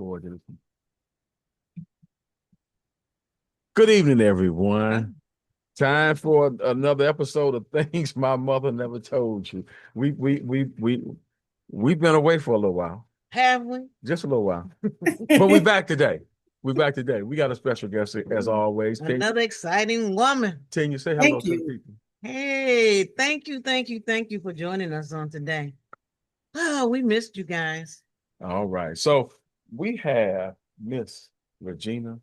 recording. Good evening, everyone. Time for another episode of Things My Mother Never Told You. We've been away for a little while. Have we? Just a little while. But we're back today. We're back today. We got a special guest as always. Another exciting woman. Can you say hello to the people? Hey, thank you for joining us on today. Oh, we missed you guys. All right. So we have Miss Regina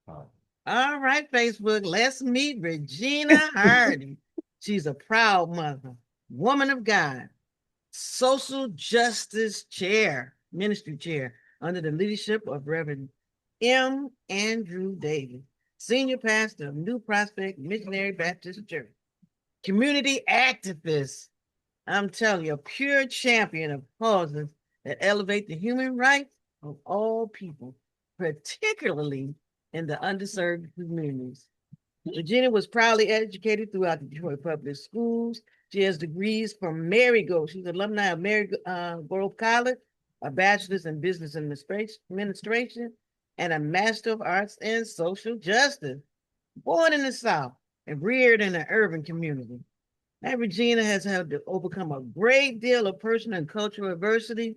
Hardy. All right, Facebook, let's meet Regina Hardy. She's a proud mother, woman of God, social justice chair, ministry chair, under the leadership of Reverend M. Andrew Davis, senior pastor of New Prospect Missionary Baptist Church, community activist. I'm telling you, a pure champion of causes that elevate the human rights of all people, particularly in the underserved communities. Regina was proudly educated throughout the Detroit public schools. She has degrees from Marygrove. She's an alumni of Marygrove College, a bachelor's in business administration, and a master of arts in social justice. Born in the South and reared in an urban community. Now, Regina has had to overcome a great deal of personal and cultural adversity.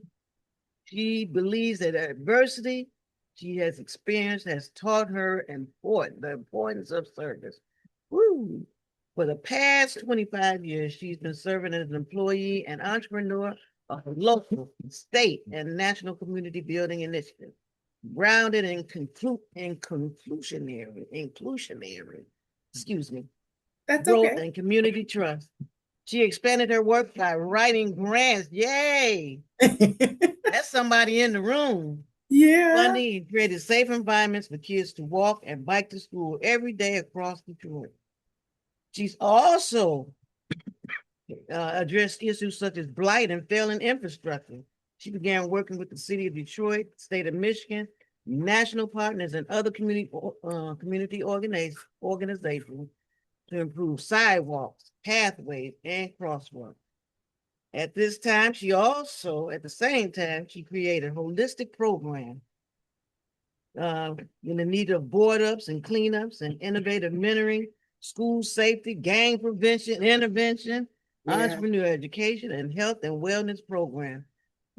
She believes that adversity she has experienced has taught her the importance of service. Woo. For the past 25 years, she's been serving as an employee and entrepreneur of local, state, and national community building initiatives, grounded in inclusionary, That's growth okay. and community trust. She expanded her work by writing grants. Yay! That's somebody in the room. Yeah. Funding and created safe environments for kids to walk and bike to school every day across Detroit. She's also addressed issues such as blight and failing infrastructure. She began working with the city of Detroit, state of Michigan, national partners, and other community organizations to improve sidewalks, pathways, and crosswalks. At the same time, she created a holistic program in the need of board ups and cleanups and innovative mentoring, school safety, gang prevention, intervention, entrepreneur education, and health and wellness program.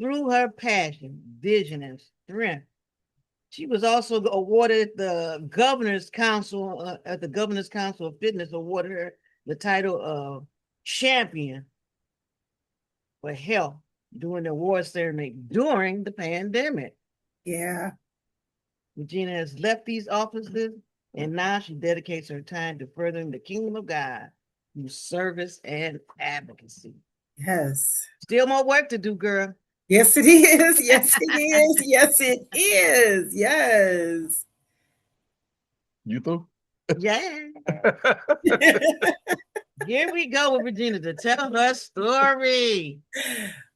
Through her passion, vision, and strength, she was also awarded the Governor's Council of Fitness awarded her the title of champion for health during the award ceremony during the pandemic. Yeah. Regina has left these offices and now she dedicates her time to furthering the kingdom of God through service and advocacy. Yes. Still more work to do, girl. Yes, it is. Yes, it is. Yes, it is. Yes. You through? Yeah. Here we go with Regina to tell her story.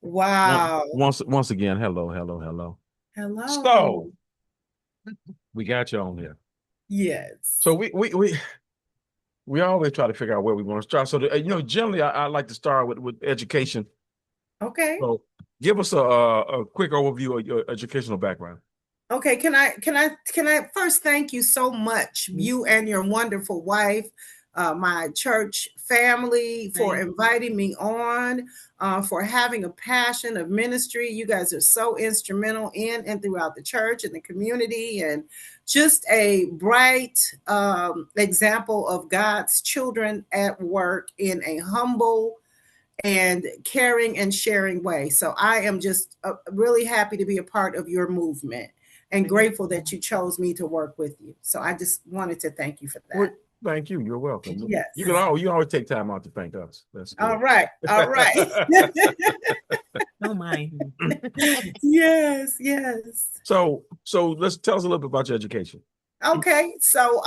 Wow. Once again, hello. Hello. So we got you on here. Yes. So we always try to figure out where we want to start. So generally I like to start with education. Okay. So give us a quick overview of your educational background. Okay, can I first thank you so much, you and your wonderful wife, my church family, for inviting me on, for having a passion of ministry. You guys are so instrumental in and throughout the church and the community, and just a bright example of God's children at work in a humble and caring and sharing way. So I am just really happy to be a part of your movement and grateful that you chose me to work with you. So I just wanted to thank you for that. Well, thank you. You're welcome. Yes. You always take time out to thank us. That's good. All right. Don't mind. Yes. So let's tell us a little bit about your education. Okay. So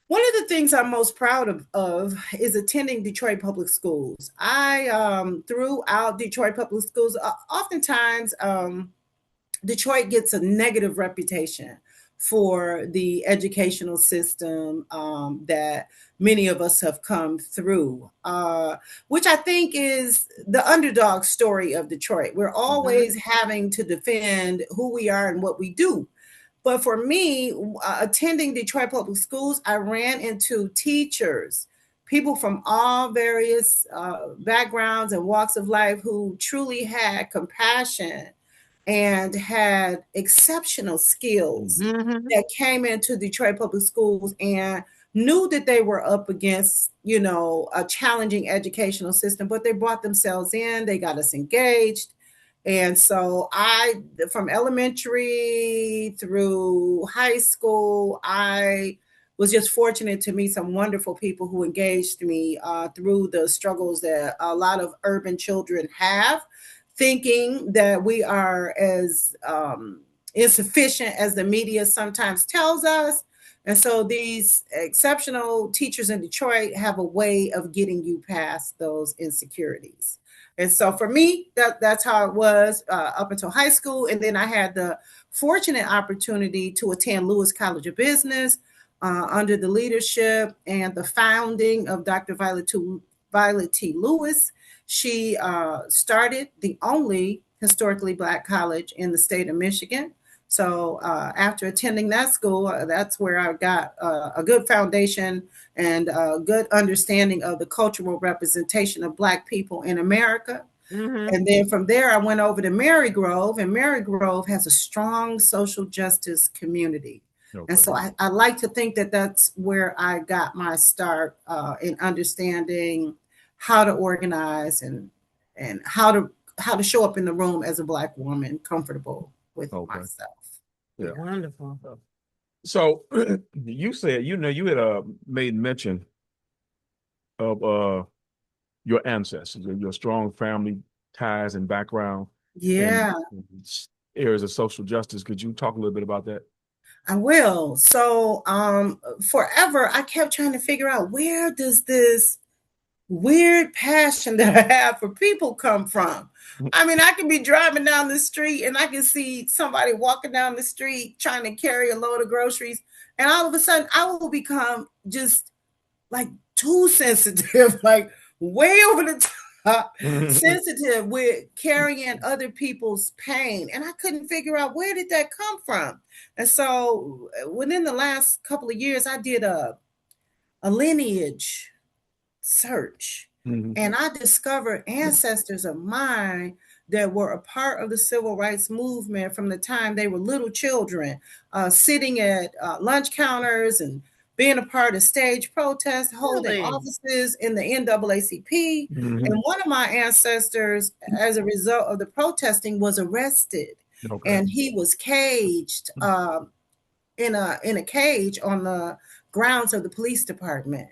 one of the things I'm most proud of is attending Detroit public schools. I throughout Detroit public schools, oftentimes Detroit gets a negative reputation for the educational system that many of us have come through, which I think is the underdog story of Detroit. We're always having to defend who we are and what we do. But for me, attending Detroit Public Schools, I ran into teachers, people from all various backgrounds and walks of life who truly had compassion and had exceptional skills that came into Detroit Public Schools and knew that they were up against, a challenging educational system, but they brought themselves in, they got us engaged. And so from elementary through high school, I was just fortunate to meet some wonderful people who engaged me through the struggles that a lot of urban children have, thinking that we are as insufficient as the media sometimes tells us. And so these exceptional teachers in Detroit have a way of getting you past those insecurities. And so for me, that's how it was up until high school. And then I had the fortunate opportunity to attend Lewis College of Business under the leadership and the founding of Dr. Violet T. Lewis. She started the only historically Black college in the state of Michigan. So after attending that school, that's where I got a good foundation and a good understanding of the cultural representation of Black people in America. And then from there, I went over to Marygrove, and Marygrove has a strong social justice community. Okay. And so I like to think that that's where I got my start in understanding how to organize and how to show up in the room as a Black woman, comfortable with myself. Yeah. Wonderful. So you said, you had made mention of your ancestors, your strong family ties and background. Yeah. And areas of social justice. Could you talk a little bit about that? I will. So forever, I kept trying to figure out, where does this weird passion that I have for people come from? I mean, I can be driving down the street and I can see somebody walking down the street trying to carry a load of groceries. And all of a sudden I will become just like too sensitive, like way over the top, sensitive with carrying other people's pain. And I couldn't figure out, where did that come from? And so within the last couple of years, I did a lineage search. And I discovered ancestors of mine that were a part of the civil rights movement from the time they were little children, sitting at lunch counters and being a part of stage protests, holding offices in the NAACP. And one of my ancestors, as a result of the protesting, was arrested. And he was caged in a cage on the grounds of the police department.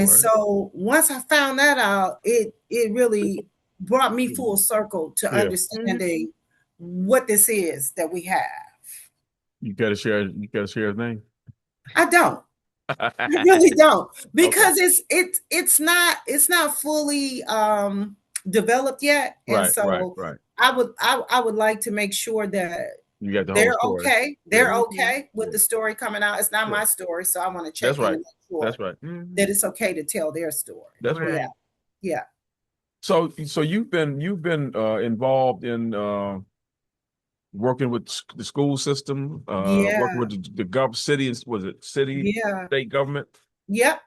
So once I found that out, it really brought me full circle to understanding what this is that we have. You gotta share his name. I don't. I really don't, because it's not fully developed yet. And so I would like to make sure that you got the they're whole story. okay. They're okay with the story coming out. It's not my story, so I want to check in and make sure that it's okay to tell their story. That's right. Yeah. So you've been involved in working with the school system, working with the city, was it city, state government? Yep.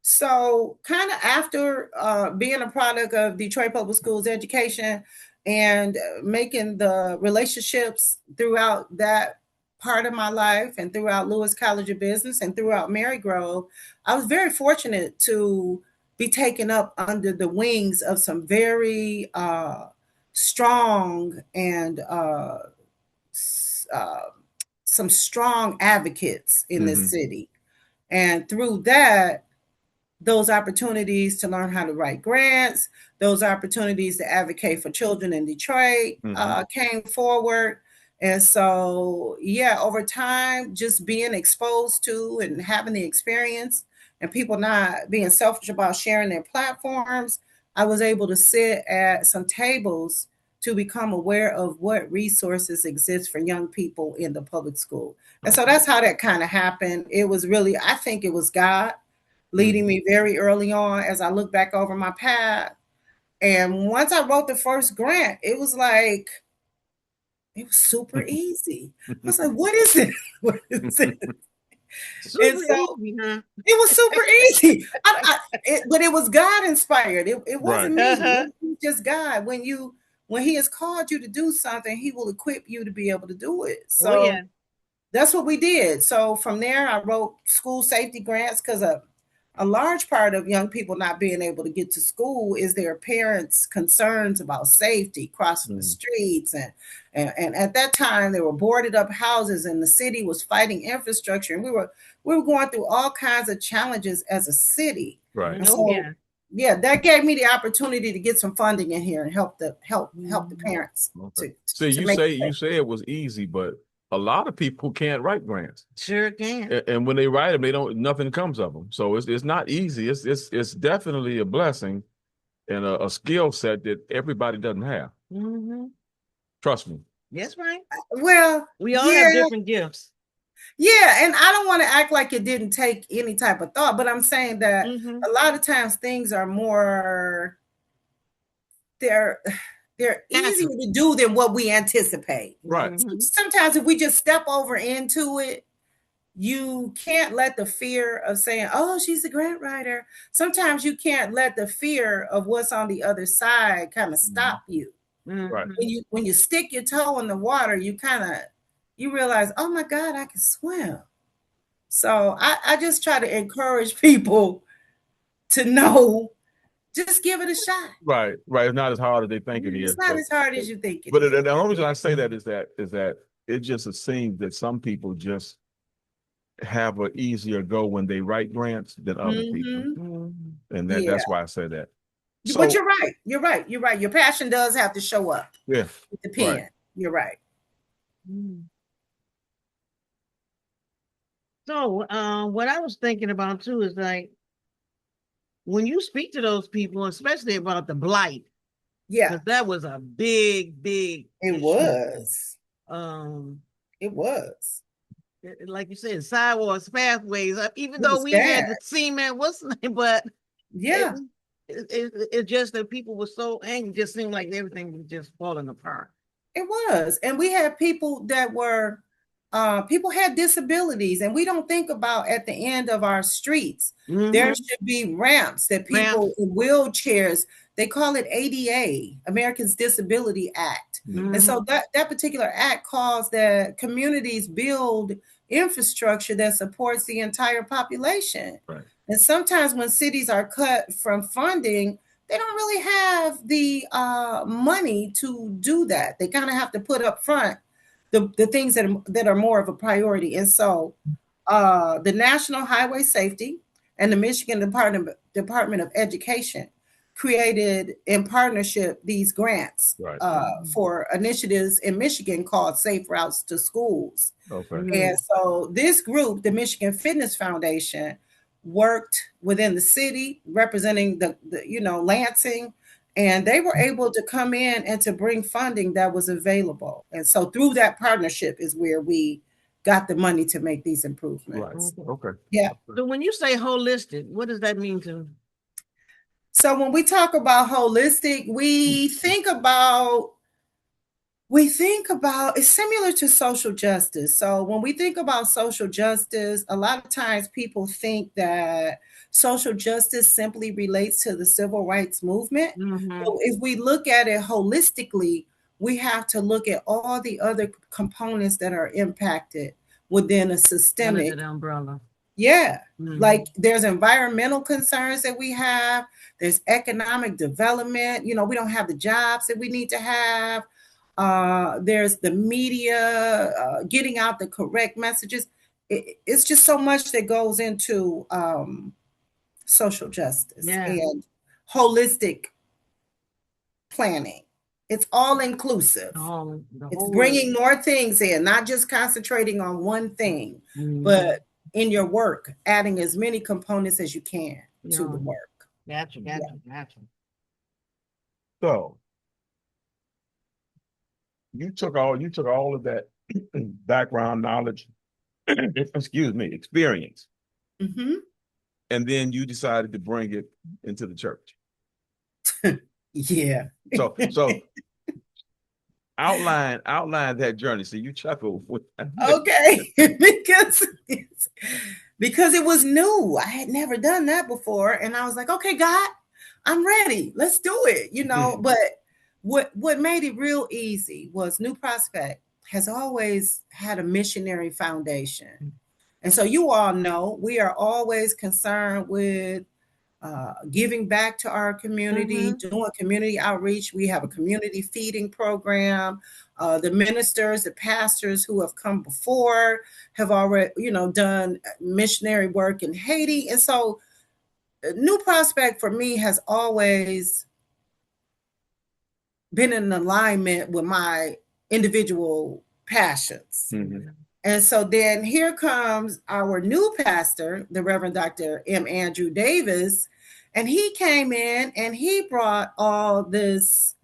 So kind of after being a product of Detroit Public Schools education and making the relationships throughout that part of my life and throughout Lewis College of Business and throughout Marygrove, I was very fortunate to be taken up under the wings of some very strong and some strong advocates in this city. And through that, those opportunities to learn how to write grants, those opportunities to advocate for children in Detroit came forward. And so, over time, just being exposed to and having the experience and people not being selfish about sharing their platforms, I was able to sit at some tables to become aware of what resources exist for young people in the public school. And so that's how that kind of happened. It was really, I think it was God leading me very early on as I look back over my path. And once I wrote the first grant, it was like, it was super easy. I was like, what is it? What is it? And so easy, huh? it was super easy. But it was God inspired. It wasn't me. It was just God. When he has called you to do something, he will equip you to be able to do it. So that's what we did. So from there, I wrote school safety grants because a large part of young people not being able to get to school is their parents' concerns about safety, crossing the streets. And at that time, there were boarded up houses and the city was fighting infrastructure. And we were going through all kinds of challenges as a city. Right. And so, that gave me the opportunity to get some funding in here and help the parents. Okay. So you say it was easy, but a lot of people can't write grants. Sure can. And when they write them, nothing comes of them. So it's not easy. It's definitely a blessing and a skill set that everybody doesn't have. Trust me. That's right. Well, we all have different gifts. Yeah, and I don't want to act like it didn't take any type of thought, but I'm saying that a lot of times things are more they're easier to do than what we anticipate. Right. Sometimes if we just step over into it, you can't let the fear of saying, oh, she's a grant writer. Sometimes you can't let the fear of what's on the other side kind of stop you. Right. When you stick your toe in the water, you realize, oh my God, I can swim. So I just try to encourage people to know, just give it a shot. Right. It's not as hard as they think it is. It's not as hard as you think it is. But the only reason I say that is that it just seems that some people just have an easier go when they write grants than other people. And that's why I say that. So, but you're right. Your passion does have to show up. Yeah. With the pen. Right. You're right. So what I was thinking about too is like when you speak to those people, especially about the blight. Yeah. That was a big it issue. Was. It was. Like you said, sidewalks, pathways, even though we had the cement, but it's just that people were so angry, it just seemed like everything was just falling apart. It was. And we had people that were people had disabilities, and we don't think about at the end of our streets, there should be ramps that people in wheelchairs, they call it ADA, Americans Disability Act. And so that particular act calls that communities build infrastructure that supports the entire population. Right. And sometimes when cities are cut from funding, they don't really have the money to do that. They kind of have to put up front the things that are more of a priority. And so the National Highway Safety and the Michigan Department of Education created in partnership these grants for initiatives in Michigan called Safe Routes to Schools. Okay. And so this group, the Michigan Fitness Foundation, worked within the city representing the Lansing, and they were able to come in and to bring funding that was available. And so through that partnership is where we got the money to make these improvements. Right. Okay. Yeah. So when you say holistic, what does that mean to? So when we talk about holistic, we think about it's similar to social justice. So when we think about social justice, a lot of times people think that social justice simply relates to the civil rights movement. So if we look at it holistically, we have to look at all the other components that are impacted within a systemic umbrella. Yeah. Like there's environmental concerns that we have. There's economic development. We don't have the jobs that we need to have. There's the media, getting out the correct messages. It's just so much that goes into social justice and holistic planning. It's all inclusive. It's bringing more things in, not just concentrating on one thing, but in your work, adding as many components as you can to the work. Gotcha. So you took all of that background knowledge, excuse me, experience, Mm-hmm. and then you decided to bring it into the church. Yeah. So outline that journey. So you chuckle with Okay. because it was new. I had never done that before. And I was like, okay, God, I'm ready. Let's do it. But what made it real easy was New Prospect has always had a missionary foundation. And so you all know we are always concerned with giving back to our community, doing community outreach. We have a community feeding program. The ministers, the pastors who have come before have already, done missionary work in Haiti. And so New Prospect for me has always been in alignment with my individual passions. Mm-hmm. And so then here comes our new pastor, the Reverend Dr. M. Andrew Davis, and he came in and he brought all this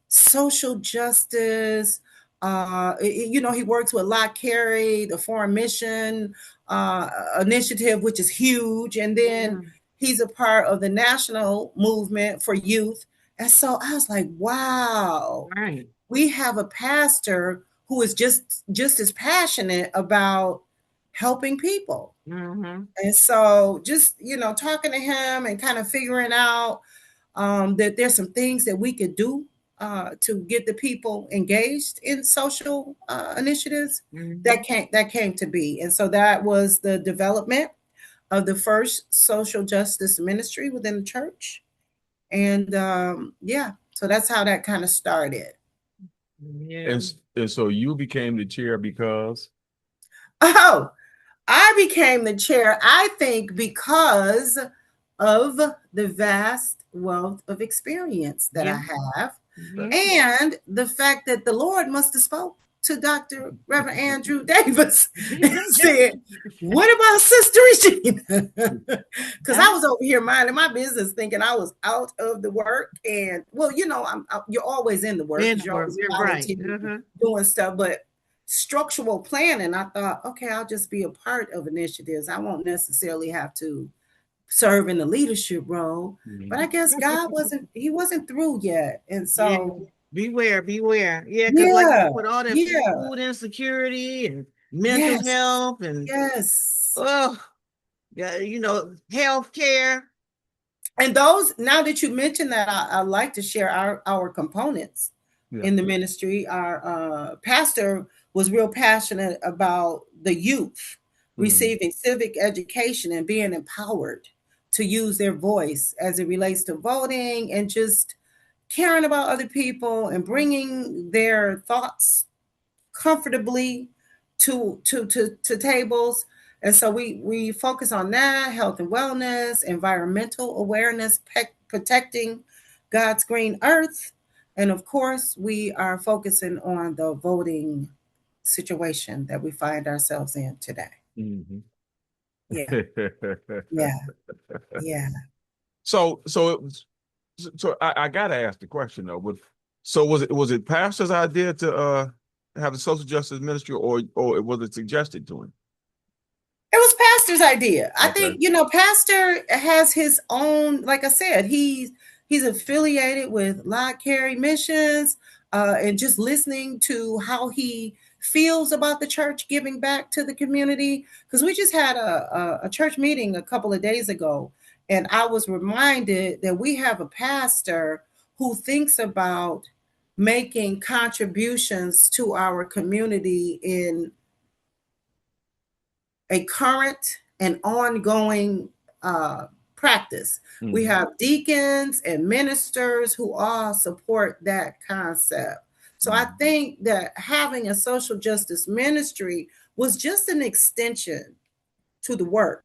social justice. He works with Lock Carry, the Foreign Mission Initiative, which is huge. And then he's a part of the national movement for youth. And so I was like, wow, we have a pastor who is just as passionate about helping people. And so just, talking to him and kind of figuring out that there's some things that we could do to get the people engaged in social initiatives that came to be. And so that was the development of the first social justice ministry within the church. And so that's how that kind of started. Yeah. And so you became the chair because? Oh, I became the chair, I think, because of the vast wealth of experience that I have, and the fact that the Lord must have spoke to Dr. Reverend Andrew Davis and said, what about Sister Regina? Because I was over here minding my business thinking I was out of the work. And you're always in the work because you're always volunteering, doing stuff, but structural planning, I thought, okay, I'll just be a part of initiatives. I won't necessarily have to serve in the leadership role. But I guess God wasn't through yet. And so beware. Yeah, because like with all that food insecurity and mental health and healthcare. And those, now that you mentioned that, I like to share our components in the ministry. Our pastor was real passionate about the youth receiving civic education and being empowered to use their voice as it relates to voting and just caring about other people and bringing their thoughts comfortably to tables. And so we focus on that, health and wellness, environmental awareness, protecting God's green earth. And of course, we are focusing on the voting situation that we find ourselves in today. Yeah. So I gotta ask the question though. So was it pastor's idea to have a social justice ministry, or was it suggested to him? It was pastor's idea. I think, pastor has his own, like I said, he's affiliated with Lock Carry Missions, and just listening to how he feels about the church giving back to the community. Because we just had a church meeting a couple of days ago, and I was reminded that we have a pastor who thinks about making contributions to our community in a current and ongoing practice. We have deacons and ministers who all support that concept. So I think that having a social justice ministry was just an extension to the work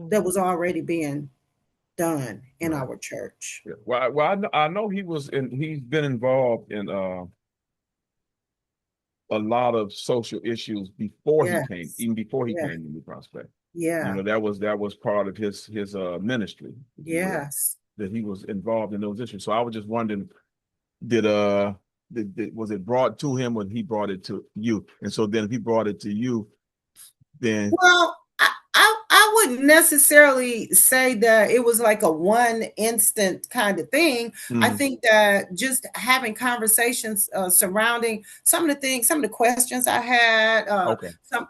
that was already being done in our church. Yeah. Well, I know he's been involved in a lot of social issues before he came to New Prospect. Yeah. That was part of his ministry. Yes. That he was involved in those issues. So I was just wondering, did was it brought to him or he brought it to you? And so then if he brought it to you, then well, I wouldn't necessarily say that it was like a one instant kind of thing. I think that just having conversations surrounding some of the questions I had,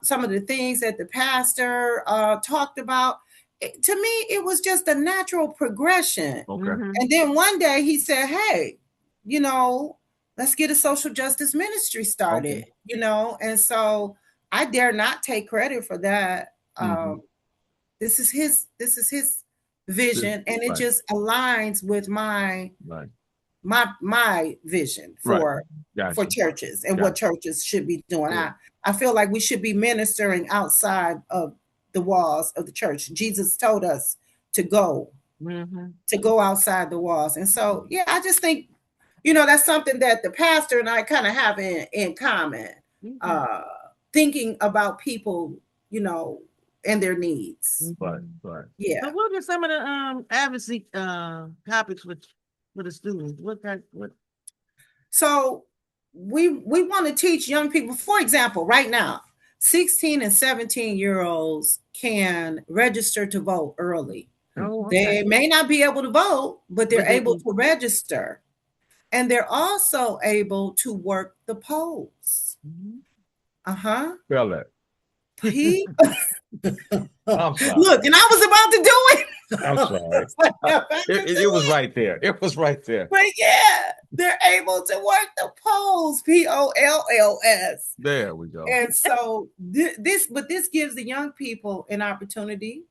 some of the things that the pastor talked about, to me, it was just a natural progression. And then one day he said, hey, let's get a social justice ministry started, and so I dare not take credit for that. This is his vision, and it just aligns with my vision for churches and what churches should be doing. I feel like we should be ministering outside of the walls of the church. Jesus told us to go outside the walls. And so, I just think, that's something that the pastor and I kind of have in common. Thinking about people, and their needs. Right. Yeah. So what are some of the advocacy topics for the students? So we want to teach young people, for example, right now, 16 and 17-year-olds can register to vote early. They may not be able to vote, but they're able to register. And they're also able to work the polls. Spell that. I'm sorry. Look, and I was about to do it. I'm sorry. It was right there. It was right there. But they're able to work the polls. POLLS. There we go. And so this gives the young people an opportunity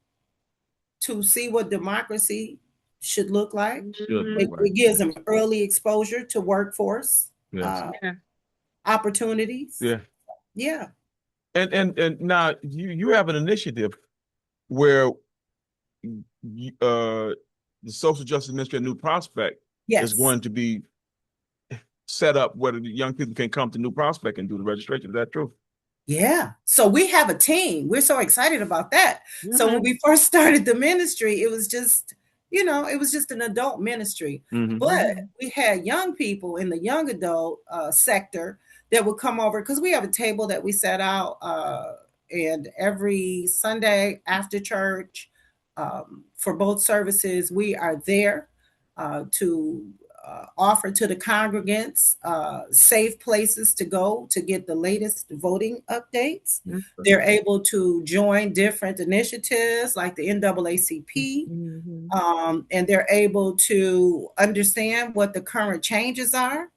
to see what democracy should look like. It gives them early exposure to workforce opportunities. Yeah. And now you have an initiative where the Social Justice Ministry of New Prospect is going to be set up where the young people can come to New Prospect and do the registration. Is that true? Yeah. So we have a team. We're so excited about that. So when we first started the ministry, it was just, an adult ministry. But we had young people in the young adult sector that would come over, because we have a table that we set out, and every Sunday after church, for both services, we are there to offer to the congregants safe places to go to get the latest voting updates. They're able to join different initiatives like the NAACP, and they're able to understand what the current changes are.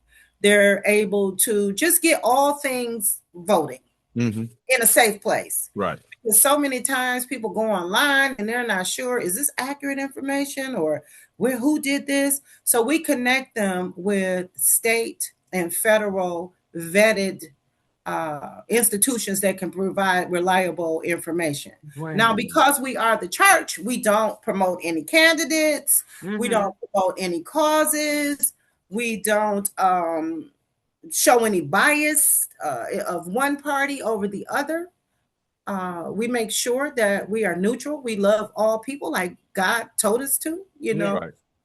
They're able to just get all things voting in a safe place. Right. Because so many times people go online and they're not sure, is this accurate information, or who did this? So we connect them with state and federal vetted institutions that can provide reliable information. Now, because we are the church, we don't promote any candidates. We don't promote any causes. We don't show any bias of one party over the other. We make sure that we are neutral. We love all people like God told us to,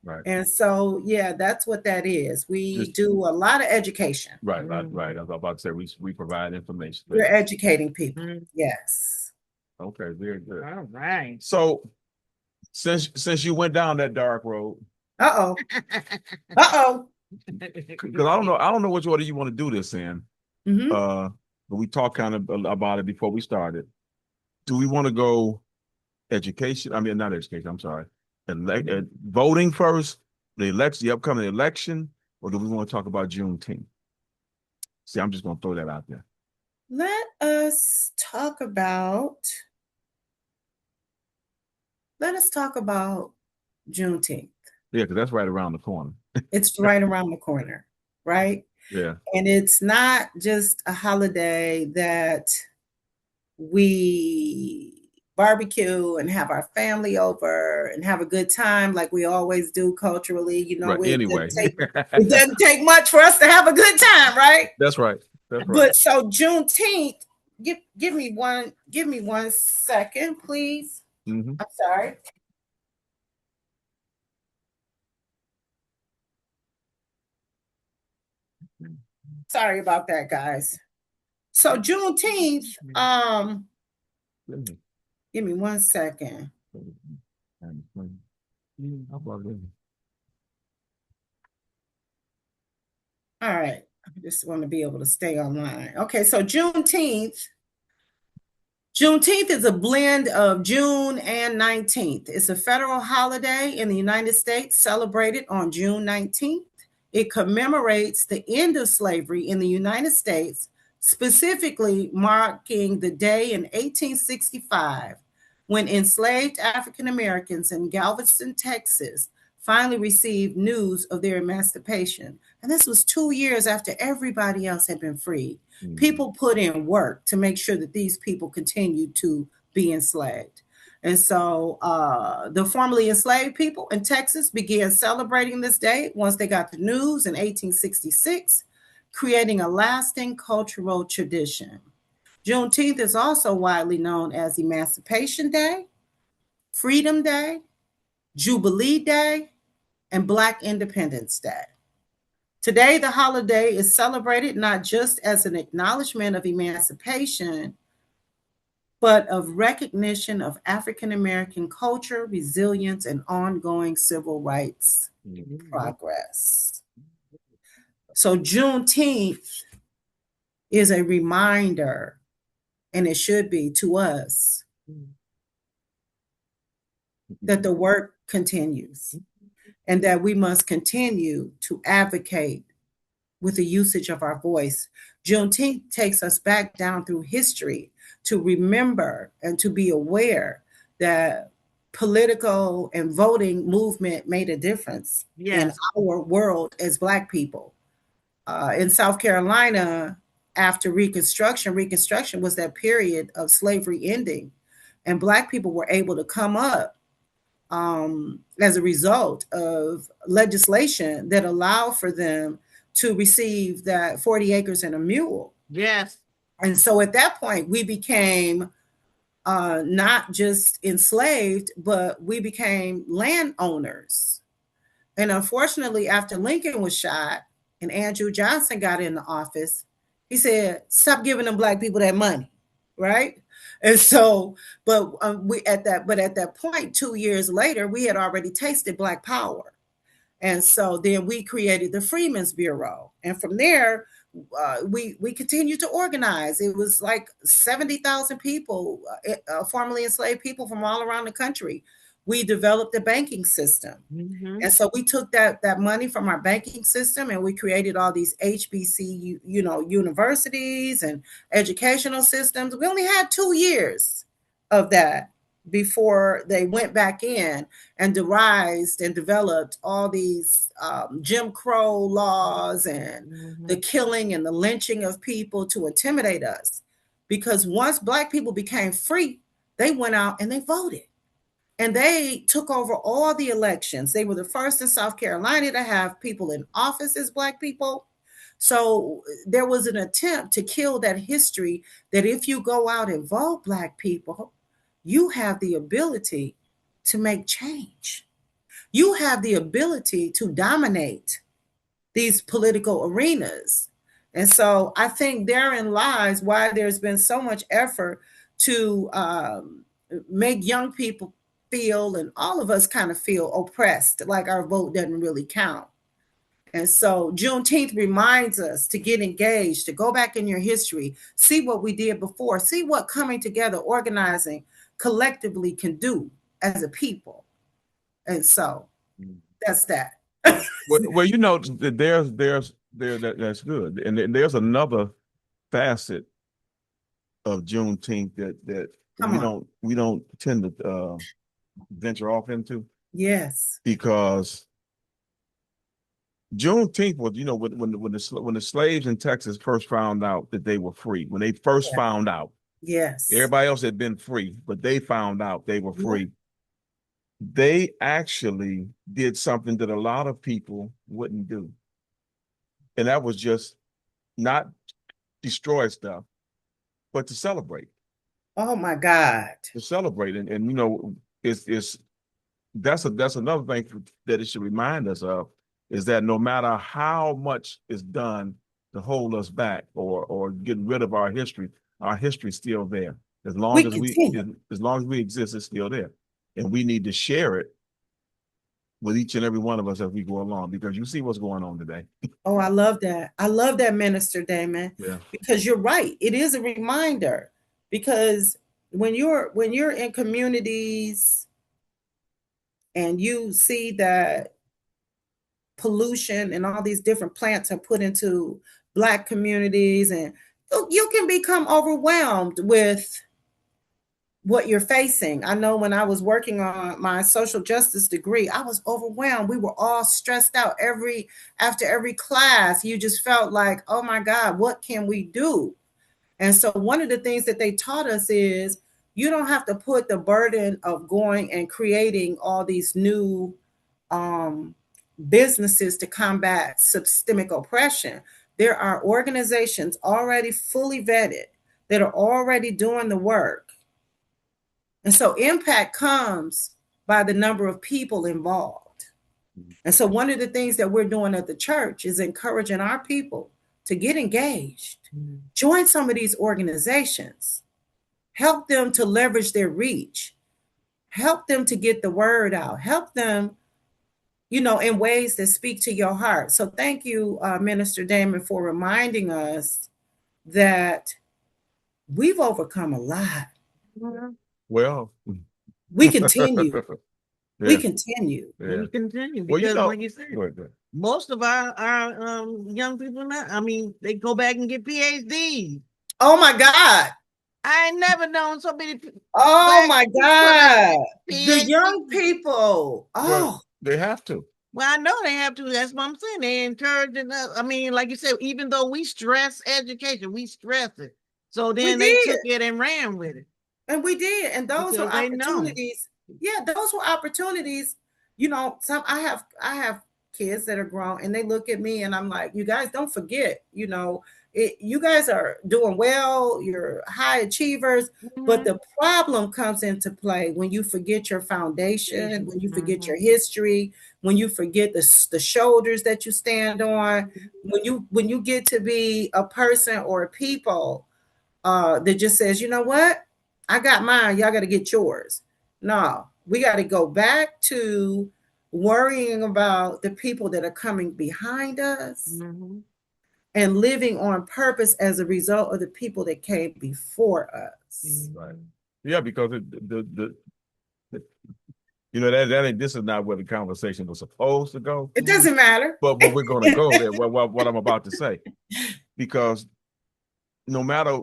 Right. And so, that's what that is. We do a lot of education. Right. I was about to say we provide information. We're educating people. Yes. Okay, very good. All right. So since you went down that dark road. Because I don't know which order you want to do this in. But we talked kind of about it before we started. Do we want to go education? I mean, not education, I'm sorry. Voting first, the upcoming election, or do we want to talk about Juneteenth? See, I'm just going to throw that out there. Let us talk about Juneteenth. Yeah, because that's right around the corner. It's right around the corner, right? Yeah. And it's not just a holiday that we barbecue and have our family over and have a good time like we always do culturally. It doesn't take much for us to have a good time, right? That's right. But so Juneteenth, give me one second, please. I'm sorry. Sorry about that, guys. So Juneteenth, give me 1 second. All right. I just want to be able to stay online. Okay, so Juneteenth is a blend of June and 19th. It's a federal holiday in the United States celebrated on June 19th. It commemorates the end of slavery in the United States, specifically marking the day in 1865 when enslaved African Americans in Galveston, Texas, finally received news of their emancipation. And this was 2 years after everybody else had been freed. Mm-hmm. People put in work to make sure that these people continued to be enslaved. And so the formerly enslaved people in Texas began celebrating this day once they got the news in 1866, creating a lasting cultural tradition. Juneteenth is also widely known as Emancipation Day, Freedom Day, Jubilee Day, and Black Independence Day. Today, the holiday is celebrated not just as an acknowledgement of emancipation, but of recognition of African American culture, resilience, and ongoing civil rights progress. So Juneteenth is a reminder, and it should be to us, that the work continues and that we must continue to advocate with the usage of our voice. Juneteenth takes us back down through history to remember and to be aware that political and voting movement made a difference in our world as Black people. In South Carolina, after Reconstruction was that period of slavery ending, and Black people were able to come up as a result of legislation that allowed for them to receive that 40 acres and a mule. Yes. And so at that point, we became not just enslaved, but we became landowners. And unfortunately, after Lincoln was shot and Andrew Johnson got in the office, he said, stop giving them Black people that money, right? And so, but at that point, 2 years later, we had already tasted Black power. And so then we created the Freedmen's Bureau. And from there, we continued to organize. It was like 70,000 people, formerly enslaved people from all around the country. We developed a banking system. Mm-hmm. And so we took that money from our banking system and we created all these HBC, universities and educational systems. We only had 2 years of that before they went back in and devised and developed all these Jim Crow laws and the killing and the lynching of people to intimidate us. Because once Black people became free, they went out and they voted. And they took over all the elections. They were the first in South Carolina to have people in office as Black people. So there was an attempt to kill that history that if you go out and vote Black people, you have the ability to make change. You have the ability to dominate these political arenas. And so I think therein lies why there's been so much effort to make young people feel, and all of us kind of feel oppressed, like our vote doesn't really count. And so Juneteenth reminds us to get engaged, to go back in your history, see what we did before, see what coming together, organizing collectively can do as a people. And so that's that. well, that's good. And there's another facet of Juneteenth that we don't tend to venture off into. Yes. Because Juneteenth was, when the slaves in Texas first found out that they were free, when they first found out. Yes. Everybody else had been free, but they found out they were free. They actually did something that a lot of people wouldn't do. And that was just not destroy stuff, but to celebrate. Oh my God. To celebrate. And that's another thing that it should remind us of, is that no matter how much is done to hold us back or get rid of our history. Our history's still there. As long We as continue. as long as we exist, it's still there. And we need to share it with each and every one of us as we go along, because you see what's going on today. Oh, I love that. I love that, Minister Damon, Yeah. because you're right. It is a reminder, because when you're in communities and you see that pollution and all these different plants are put into Black communities, and you can become overwhelmed with what you're facing. I know when I was working on my social justice degree, I was overwhelmed. We were all stressed out. After every class, you just felt like, oh my God, what can we do? And so one of the things that they taught us is you don't have to put the burden of going and creating all these new businesses to combat systemic oppression. There are organizations already fully vetted that are already doing the work. And so impact comes by the number of people involved. And so one of the things that we're doing at the church is encouraging our people to get engaged, join some of these organizations, help them to leverage their reach, help them to get the word out, help them, in ways that speak to your heart. So thank you, Minister Damon, for reminding us that we've overcome a lot. Well, we continue. Yeah. We continue. Yeah. We continue because, like you said, most of our young people now, I mean, they go back and get PhDs. Oh my God. I ain't never known so many. Oh my God. The young people. Oh, well, they have to. Well, I know they have to. That's what I'm saying. They encouraging us. I mean, like you said, even though we stress education, we stress it. So then they took it and ran with it. And we did. And those were opportunities. Yeah, those were opportunities. I have kids that are grown, and they look at me and I'm like, you guys don't forget, you guys are doing well, you're high achievers, but the problem comes into play when you forget your foundation, when you forget your history, when you forget the shoulders that you stand on, when you get to be a person or a people that just says, you know what, I got mine, y'all got to get yours. No, we got to go back to worrying about the people that are coming behind us and living on purpose as a result of the people that came before us. Right. Yeah, because this is not where the conversation was supposed to go. It doesn't matter. But we're going to go there. What I'm about to say, because no matter,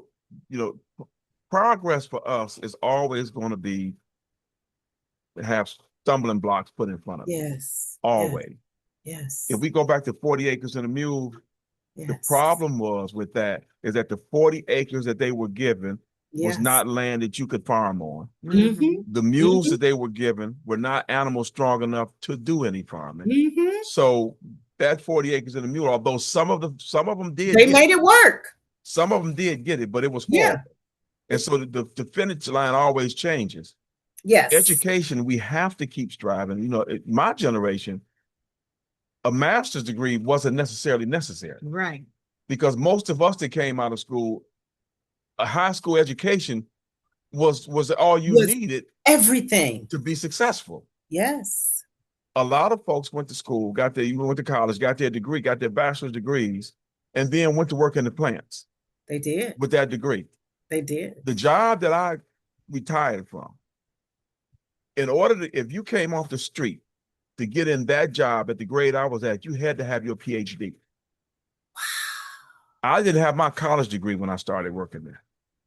progress for us is always going to be have stumbling blocks put in front of us. Yes. Always. Yes. If we go back to 40 acres and a mule, the problem was with that is that the 40 acres that they were given was not land that you could farm on. The mules that they were given were not animals strong enough to do any farming. So that 40 acres and a mule, although some of them did, they made it work. Some of them did get it, but it was horrible. And so the finish line always changes. Yes. Education, we have to keep striving. My generation, a master's degree wasn't necessarily necessary. Right. Because most of us that came out of school, a high school education was all you needed. Everything. To be successful. Yes. A lot of folks went to school, went to college, got their degree, got their bachelor's degrees, and then went to work in the plants. They did. With that degree. They did. The job that I retired from, if you came off the street to get in that job at the grade I was at, you had to have your PhD. Wow. I didn't have my college degree when I started working there.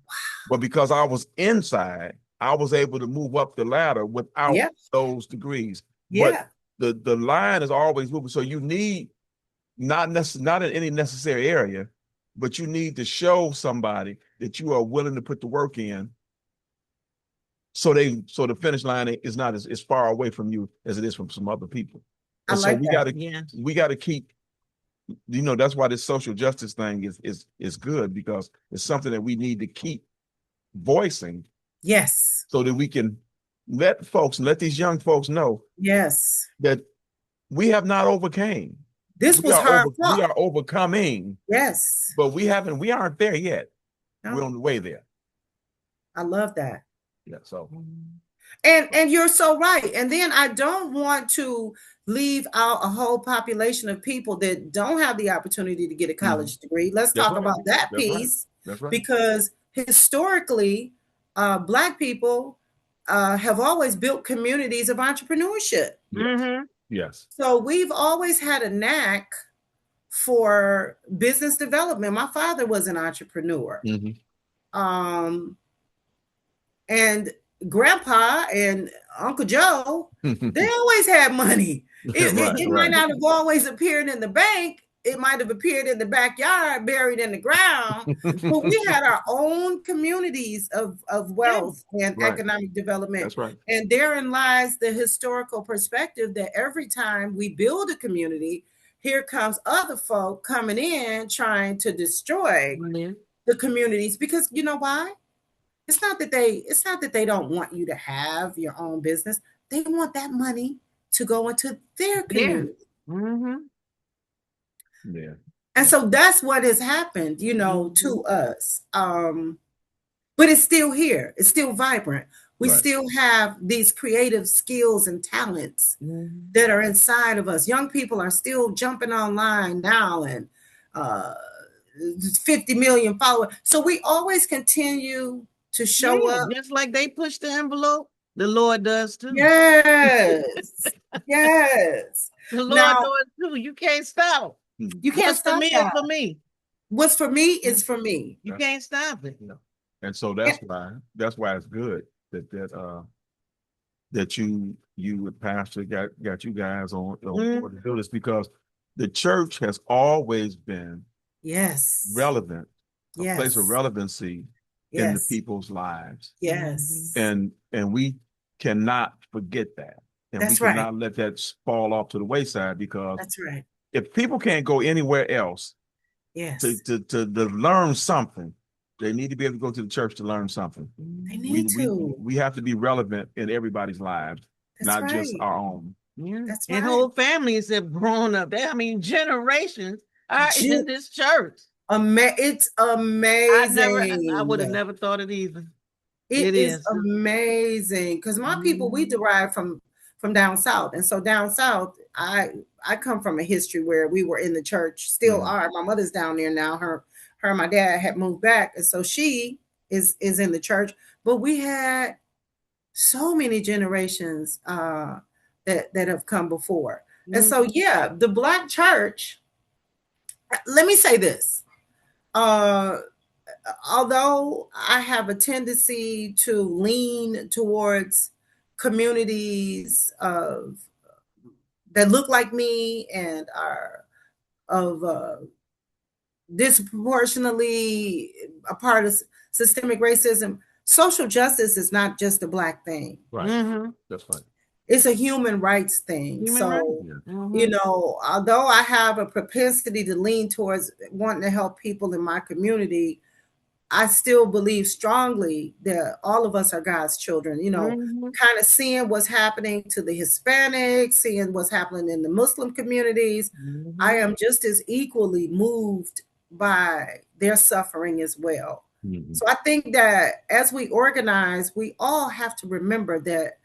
Wow. But because I was inside, I was able to move up the ladder without those degrees. Yeah. But the line is always moving. So you need not in any necessary area, but you need to show somebody that you are willing to put the work in. So the finish line is not as far away from you as it is from some other people. And so we got to keep, that's why this social justice thing is good, because it's something that we need to keep voicing. Yes. So that we can let these young folks know. Yes. That we have not overcame. This was hard fought. We are overcoming. Yes. But we aren't there yet. No. We're on the way there. I love that. Yeah. So. And you're so right. And then I don't want to leave out a whole population of people that don't have the opportunity to get a college degree. Let's talk about that piece. That's right. Because historically, Black people have always built communities of entrepreneurship. Yes. Yes. So we've always had a knack for business development. My father was an entrepreneur. And Grandpa and Uncle Joe, they always had money. It might not have always appeared in the bank. It might have appeared in the backyard, buried in the ground. But we had our own communities of wealth and economic development. That's right. And therein lies the historical perspective that every time we build a community, here comes other folk coming in trying to destroy the communities. Because you know why? It's not that they don't want you to have your own business. They want that money to go into their community. Yeah. And so that's what has happened, to us. But it's still here. It's still vibrant. We still have these creative skills and talents that are inside of us. Young people are still jumping online now and 50 million followers. So we always continue to show up. Just like they push the envelope, the Lord does too. Yes. Yes. The Lord does too. You can't stop. You can't stop. For me is for me. What's for me is for me. You can't stop it. No. And so that's why it's good that you pastor got you guys on board to do this, because the church has always been relevant, a place of relevancy in the people's lives. Yes. And we cannot forget that. And we cannot let that fall off to the wayside, because if people can't go anywhere else to learn something, they need to be able to go to the church to learn something. They need to. We have to be relevant in everybody's lives, not just our own. Yeah. That's right. And whole families have grown up. Generations are in this church. It's amazing. I would have never thought it either. It is amazing, because my people, we derive from down south. And so down south, I come from a history where we were in the church, still are. My mother's down there now. Her and my dad had moved back, and so she is in the church. But we had so many generations that have come before. And so the Black church, let me say this. Although I have a tendency to lean towards communities that look like me and are of disproportionately a part of systemic racism, social justice is not just a Black thing. Right. That's right. It's a human rights thing. Although I have a propensity to lean towards wanting to help people in my community, I still believe strongly that all of us are God's children, kind of seeing what's happening to the Hispanics, seeing what's happening in the Muslim communities. I am just as equally moved by their suffering as well. So I think that as we organize, we all have to remember that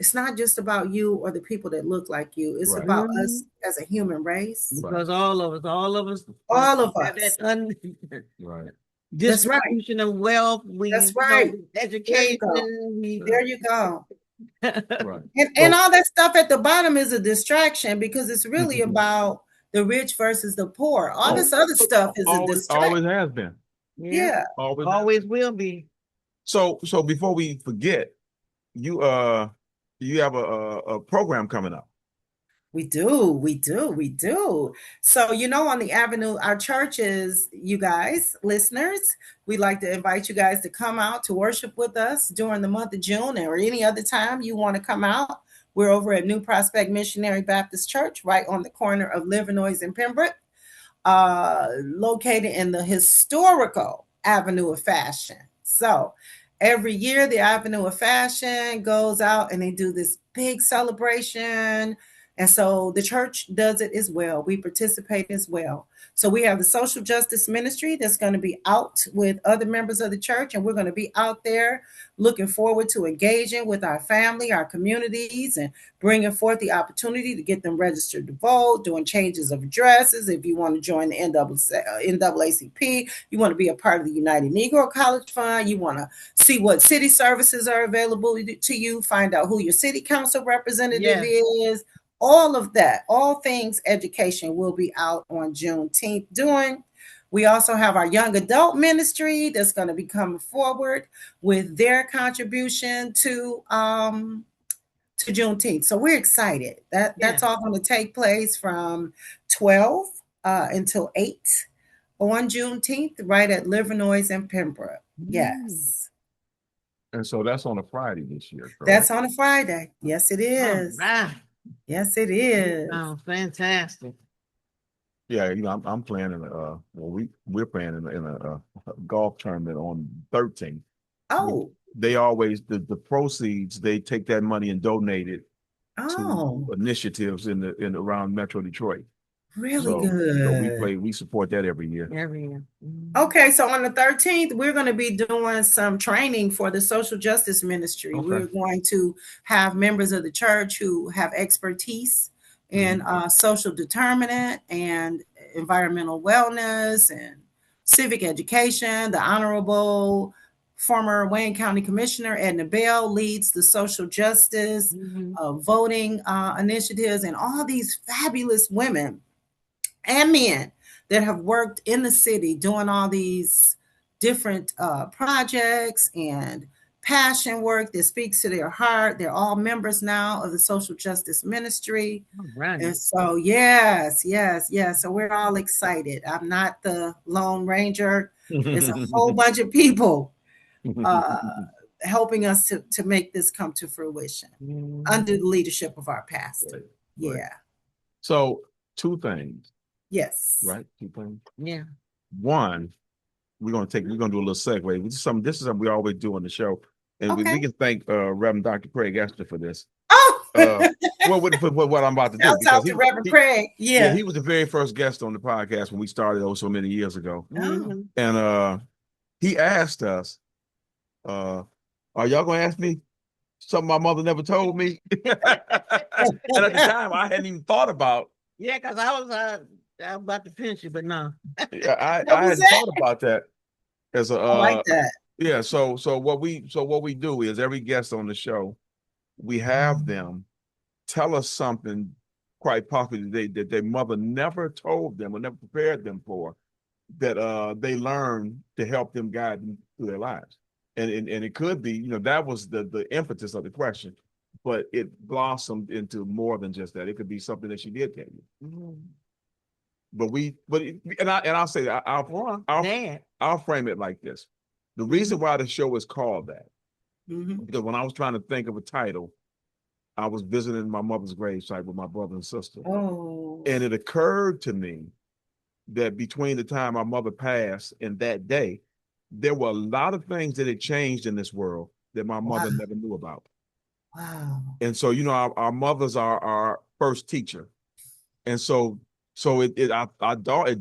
it's not just about you or the people that look like you. It's about us as a human race. Because all of us. Right. Distribution of wealth. Education. There you go. And all that stuff at the bottom is a distraction, because it's really about the rich versus the poor. All this other stuff is a distraction. Always has been. Yeah. Always will be. So before we forget, you have a program coming up. We do. So, on the Avenue, our churches, you guys, listeners, we'd like to invite you guys to come out to worship with us during the month of June, or any other time you want to come out. We're over at New Prospect Missionary Baptist Church, right on the corner of Livernois and Pembroke, located in the historical Avenue of Fashion. So every year, the Avenue of Fashion goes out and they do this big celebration. And so the church does it as well. We participate as well. So we have the social justice ministry that's going to be out with other members of the church, and we're going to be out there looking forward to engaging with our family, our communities, and bringing forth the opportunity to get them registered to vote, doing changes of addresses. If you want to join the NAACP, you want to be a part of the United Negro College Fund, you want to see what city services are available to you, find out who your city council representative is. All of that, all things education will be out on Juneteenth doing. We also have our young adult ministry that's going to be coming forward with their contribution to Juneteenth. So we're excited. That's all going to take place from 12 until 8 on Juneteenth, right at Livernois and Pembroke. Yes. And so that's on a Friday this year, correct? That's on a Friday. Yes, it is. All right. Yes, it is. Oh, fantastic. Yeah, I'm playing in we're playing in a golf tournament on 13th. Oh. They always the proceeds, they take that money and donate it to initiatives in around Metro Detroit. Really good. So we support that every year. Every year. Okay, so on the 13th, we're going to be doing some training for the social justice ministry. Okay. We're going to have members of the church who have expertise in social determinant and environmental wellness and civic education. The Honorable former Wayne County Commissioner Edna Bell leads the social justice voting initiatives, and all these fabulous women and men that have worked in the city doing all these different projects and passion work that speaks to their heart. They're all members now of the social justice ministry. Right. And so, yes. So we're all excited. I'm not the Lone Ranger. There's a whole bunch of people helping us to make this come to fruition under the leadership of our pastor. Right. Yeah. Right. So 2 things. Yes. Right. 2 things. Yeah. One, we're gonna do a little segue. This is something we always do on the show, and we can thank Reverend Dr. Craig Esther for this. Oh, what I'm about to do. I'll talk to Reverend Craig. Yeah, he was the very first guest on the podcast when we started so many years ago, and he asked us, "Are y'all gonna ask me something my mother never told me?" And at the time, I hadn't even thought about. Yeah, because I was about to finish it, but no. Yeah, I hadn't thought about that as a. I like that. Yeah, so what we do is every guest on the show, we have them tell us something quite possibly that their mother never told them or never prepared them for, that they learned to help them guide them through their lives. And it could be, that was the impetus of the question, but it blossomed into more than just that. It could be something that she did tell you. I'll say that I'll frame it like this. The reason why the show is called that, because when I was trying to think of a title, I was visiting my mother's gravesite with my brother and sister. Oh. And it occurred to me that between the time my mother passed and that day, there were a lot of things that had changed in this world that my mother never knew about. Wow. And so, our mothers are our first teacher. And so it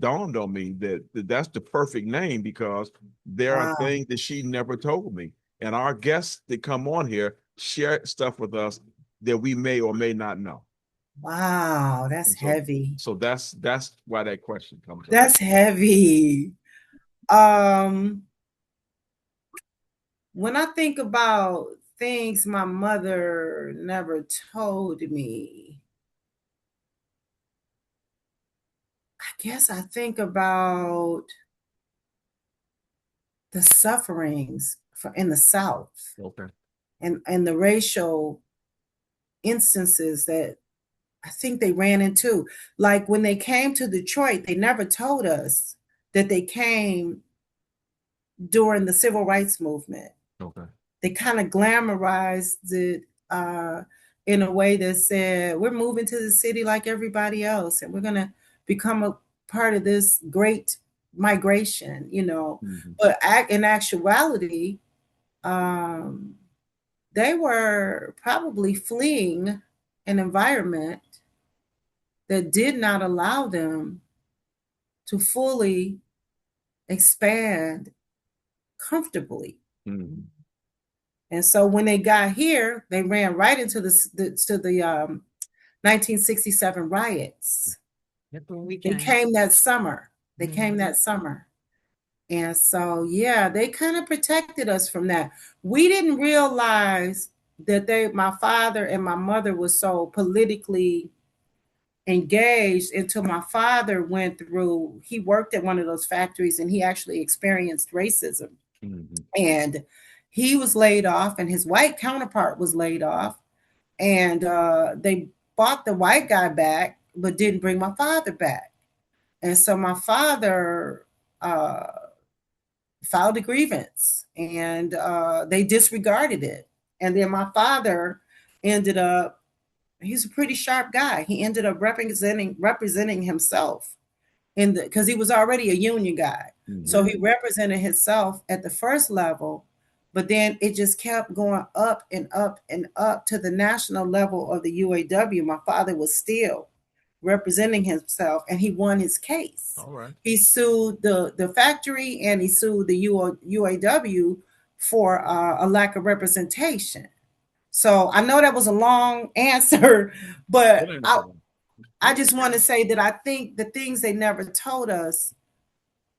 dawned on me that that's the perfect name, because there are things that she never told me. And our guests that come on here share stuff with us that we may or may not know. Wow, that's heavy. So that's why that question comes up. That's heavy. When I think about things my mother never told me, I guess I think about the sufferings in the South. Okay. And the racial instances that I think they ran into. Like when they came to Detroit, they never told us that they came during the civil rights movement. Okay. They kind of glamorized it in a way that said, we're moving to the city like everybody else, and we're going to become a part of this great migration, But in actuality, they were probably fleeing an environment that did not allow them to fully expand comfortably. Mm-hmm. And so when they got here, they ran right into the 1967 riots. They came that summer. And so, yeah, they kind of protected us from that. We didn't realize that my father and my mother was so politically engaged until my father he worked at one of those factories and he actually experienced racism. Mm-hmm. And he was laid off and his white counterpart was laid off. And they bought the white guy back, but didn't bring my father back. And so my father filed a grievance and they disregarded it. And then my father ended up, he's a pretty sharp guy. He ended up representing himself because he was already a union guy. Mm-hmm. So he represented himself at the first level, but then it just kept going up and up and up to the national level of the UAW. My father was still representing himself and he won his case. All right. He sued the factory and he sued the UAW for a lack of representation. So I know that was a long answer, but I just want to say that I think the things they never told us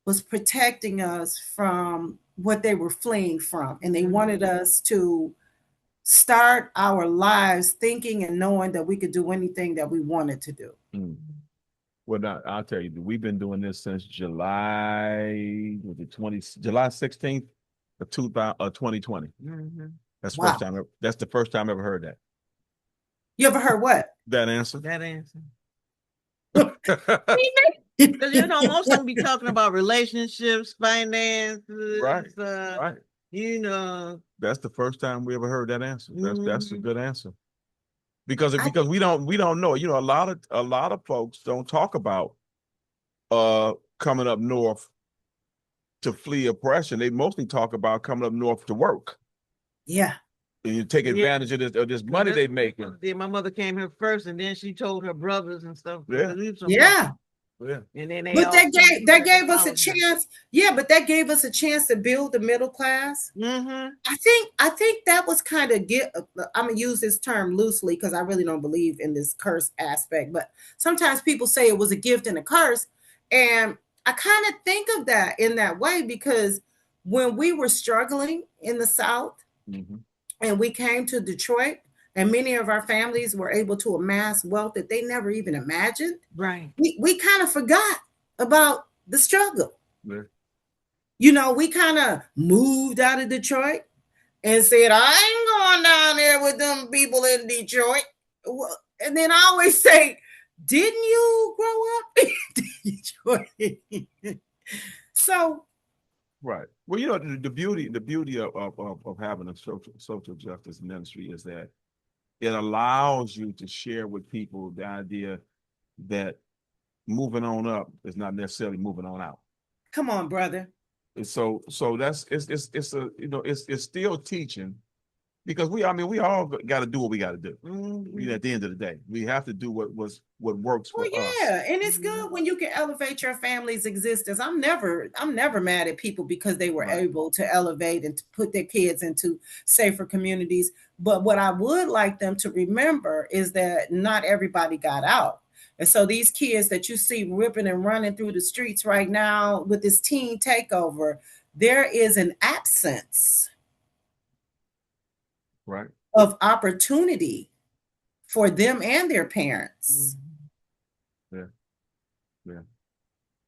was protecting us from what they were fleeing from. And they wanted us to start our lives thinking and knowing that we could do anything that we wanted to do. Mm. Well, now, I'll tell you, we've been doing this since July 16th of 2020. Mm-hmm. That's wow. That's the first time I ever heard that. You ever heard what? That answer. Because most of them be talking about relationships, finances, right. Right. That's the first time we ever heard that answer. That's a good answer. Because we don't know. A lot of folks don't talk about coming up north to flee oppression. They mostly talk about coming up north to work. Yeah. And you take advantage of this money they making. Yeah, my mother came here first, and then she told her brothers and stuff. Yeah. Yeah. And then but that gave us a chance. Yeah, but that gave us a chance to build the middle class. Mm-hmm. I think that was kind of I'm gonna use this term loosely because I really don't believe in this curse aspect. But sometimes people say it was a gift and a curse, and I kind of think of that in that way because when we were struggling in the South, mm-hmm. and we came to Detroit. And many of our families were able to amass wealth that they never even imagined. Right. We kind of forgot about the struggle. Yeah. We kind of moved out of Detroit and said, I ain't going down there with them people in Detroit. And then I always say, didn't you grow up in Detroit? So. Right. Well, the beauty of having a social justice ministry is that it allows you to share with people the idea that moving on up is not necessarily moving on out. Come on, brother. So that's it's still teaching because we all got to do what we got to do. Mm-hmm. At the end of the day, we have to do what works for us. Yeah, and it's good when you can elevate your family's existence. I'm never mad at people because they were able to elevate and to put their kids into safer communities. But what I would like them to remember is that not everybody got out. And so these kids that you see ripping and running through the streets right now with this teen takeover, there is an absence of opportunity for them and their parents.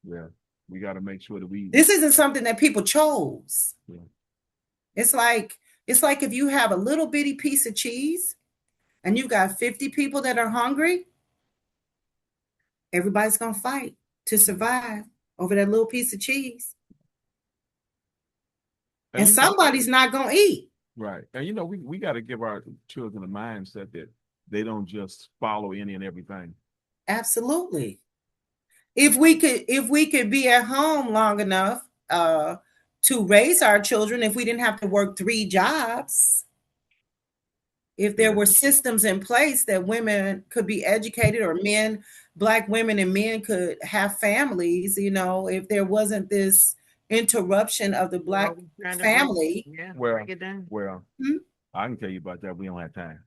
Yeah. We got to make sure that this isn't something that people chose. Yeah. It's like if you have a little bitty piece of cheese and you got 50 people that are hungry, everybody's going to fight to survive over that little piece of cheese. And somebody's not going to eat. Right. And we got to give our children a mindset that they don't just follow any and everything. Absolutely. If we could be at home long enough to raise our children, if we didn't have to work 3 jobs, if there were systems in place that women could be educated, or men, Black women and men could have families, you know, if there wasn't this interruption of the Black family. Break it down. I can tell you about that. We don't have time.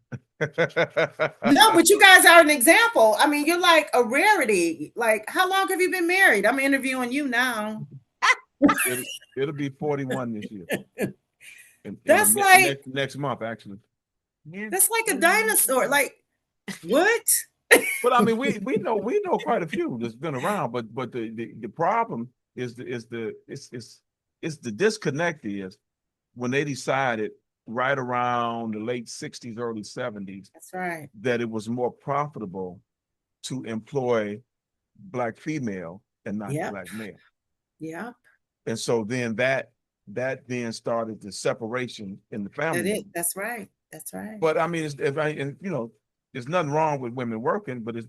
No, but you guys are an example. I mean, you're like a rarity. Like, how long have you been married? I'm interviewing you now. It'll be 41 this year. That's like next month, actually. Yeah. That's like a dinosaur. Like, what? But I mean, we know quite a few that's been around. But the problem is the disconnect is when they decided right around the late 60s, early 70s. That's right. That it was more profitable to employ Black female and not Black male. Yeah. And so then that then started the separation in the family. That's right. That's right. But I mean, there's nothing wrong with women working, but it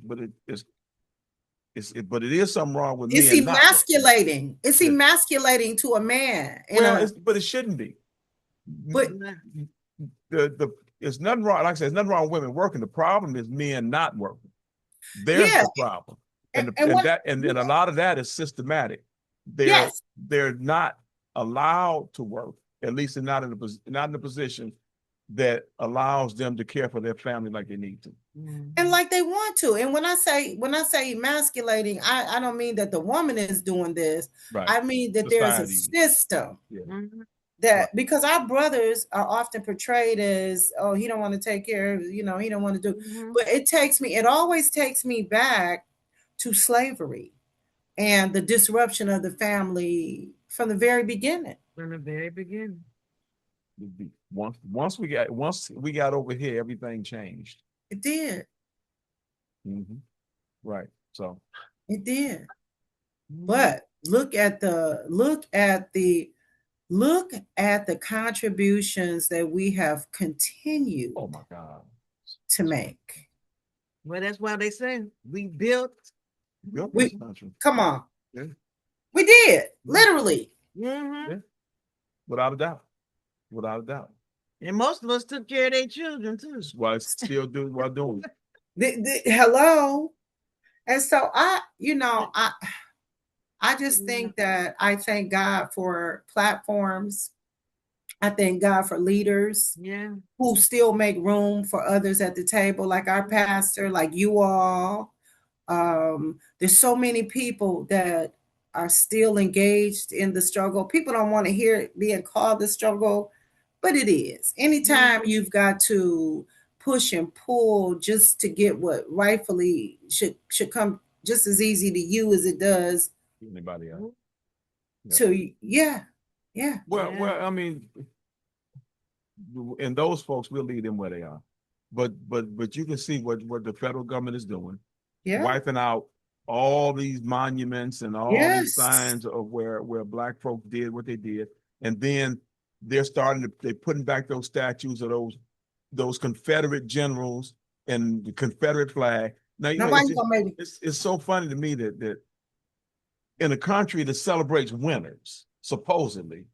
is something wrong with men. It's emasculating. It's emasculating to a man. But it shouldn't be. But there's nothing wrong. Like I said, there's nothing wrong with women working. The problem is men not working. There's the problem, and a lot of that is systematic. They're not allowed to work. At least they're not in a position that allows them to care for their family like they need to. And like they want to. And when I say emasculating, I don't mean that the woman is doing this. Right. I mean that there's a system that because our brothers are often portrayed as, oh, he don't want to take care of, he don't want to do. But it always takes me back to slavery and the disruption of the family from the very beginning. Once we got over here, everything changed. It did. Right. So it did. But look at the contributions that we have continued. Oh my God. To make. Well, that's why they say we built this country. Come on. Yeah. We did, literally. Yeah. Without a doubt. And most of us took care of their children too. While still doing it. Hello. And so I just think that I thank God for platforms. I thank God for leaders who still make room for others at the table, like our pastor, like you all. There's so many people that are still engaged in the struggle. People don't want to hear it being called the struggle, but it is. Anytime you've got to push and pull just to get what rightfully should come just as easy to you as it does anybody else. Well, I mean, and those folks, we'll leave them where they are. But you can see what the federal government is doing. Wiping out all these monuments and all these signs of where Black folk did what they did. And then they're putting back those statues of those Confederate generals and the Confederate flag. Now, it's so funny to me that in a country that celebrates winners, supposedly,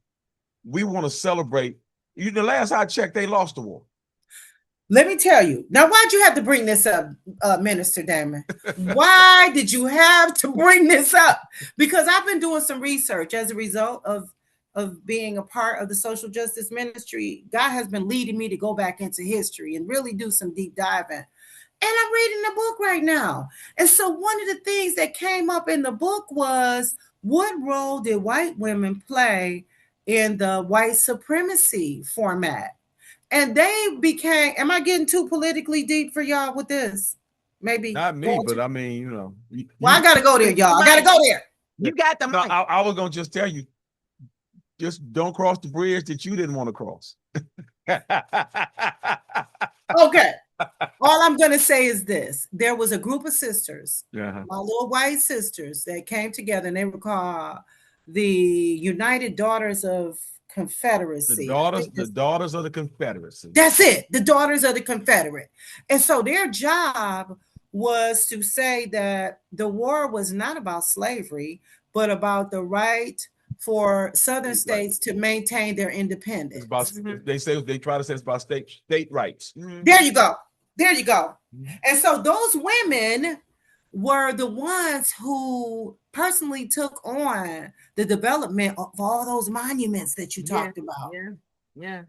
we want to celebrate. The last I checked, they lost the war. Let me tell you. Now, why'd you have to bring this up, Minister Damon? Why did you have to bring this up? Because I've been doing some research as a result of being a part of the social justice ministry. God has been leading me to go back into history and really do some deep diving. And I'm reading the book right now. And so one of the things that came up in the book was, what role did white women play in the white supremacy format? And they became, am I getting too politically deep for y'all with this? Maybe. Not me, but I mean, well, I got to go there, y'all. I got to go there. You got the mic. I was going to just tell you, just don't cross the bridge that you didn't want to cross. Okay. All I'm going to say is this. There was a group of sisters, my little white sisters, that came together, and they were called the United Daughters of Confederacy. The daughters of the Confederacy. That's it. The Daughters of the Confederate. And so their job was to say that the war was not about slavery, but about the right for Southern states to maintain their independence. It's about, they try to say it's about state rights. There you go. There you go. And so those women were the ones who personally took on the development of all those monuments that you talked about. Yeah.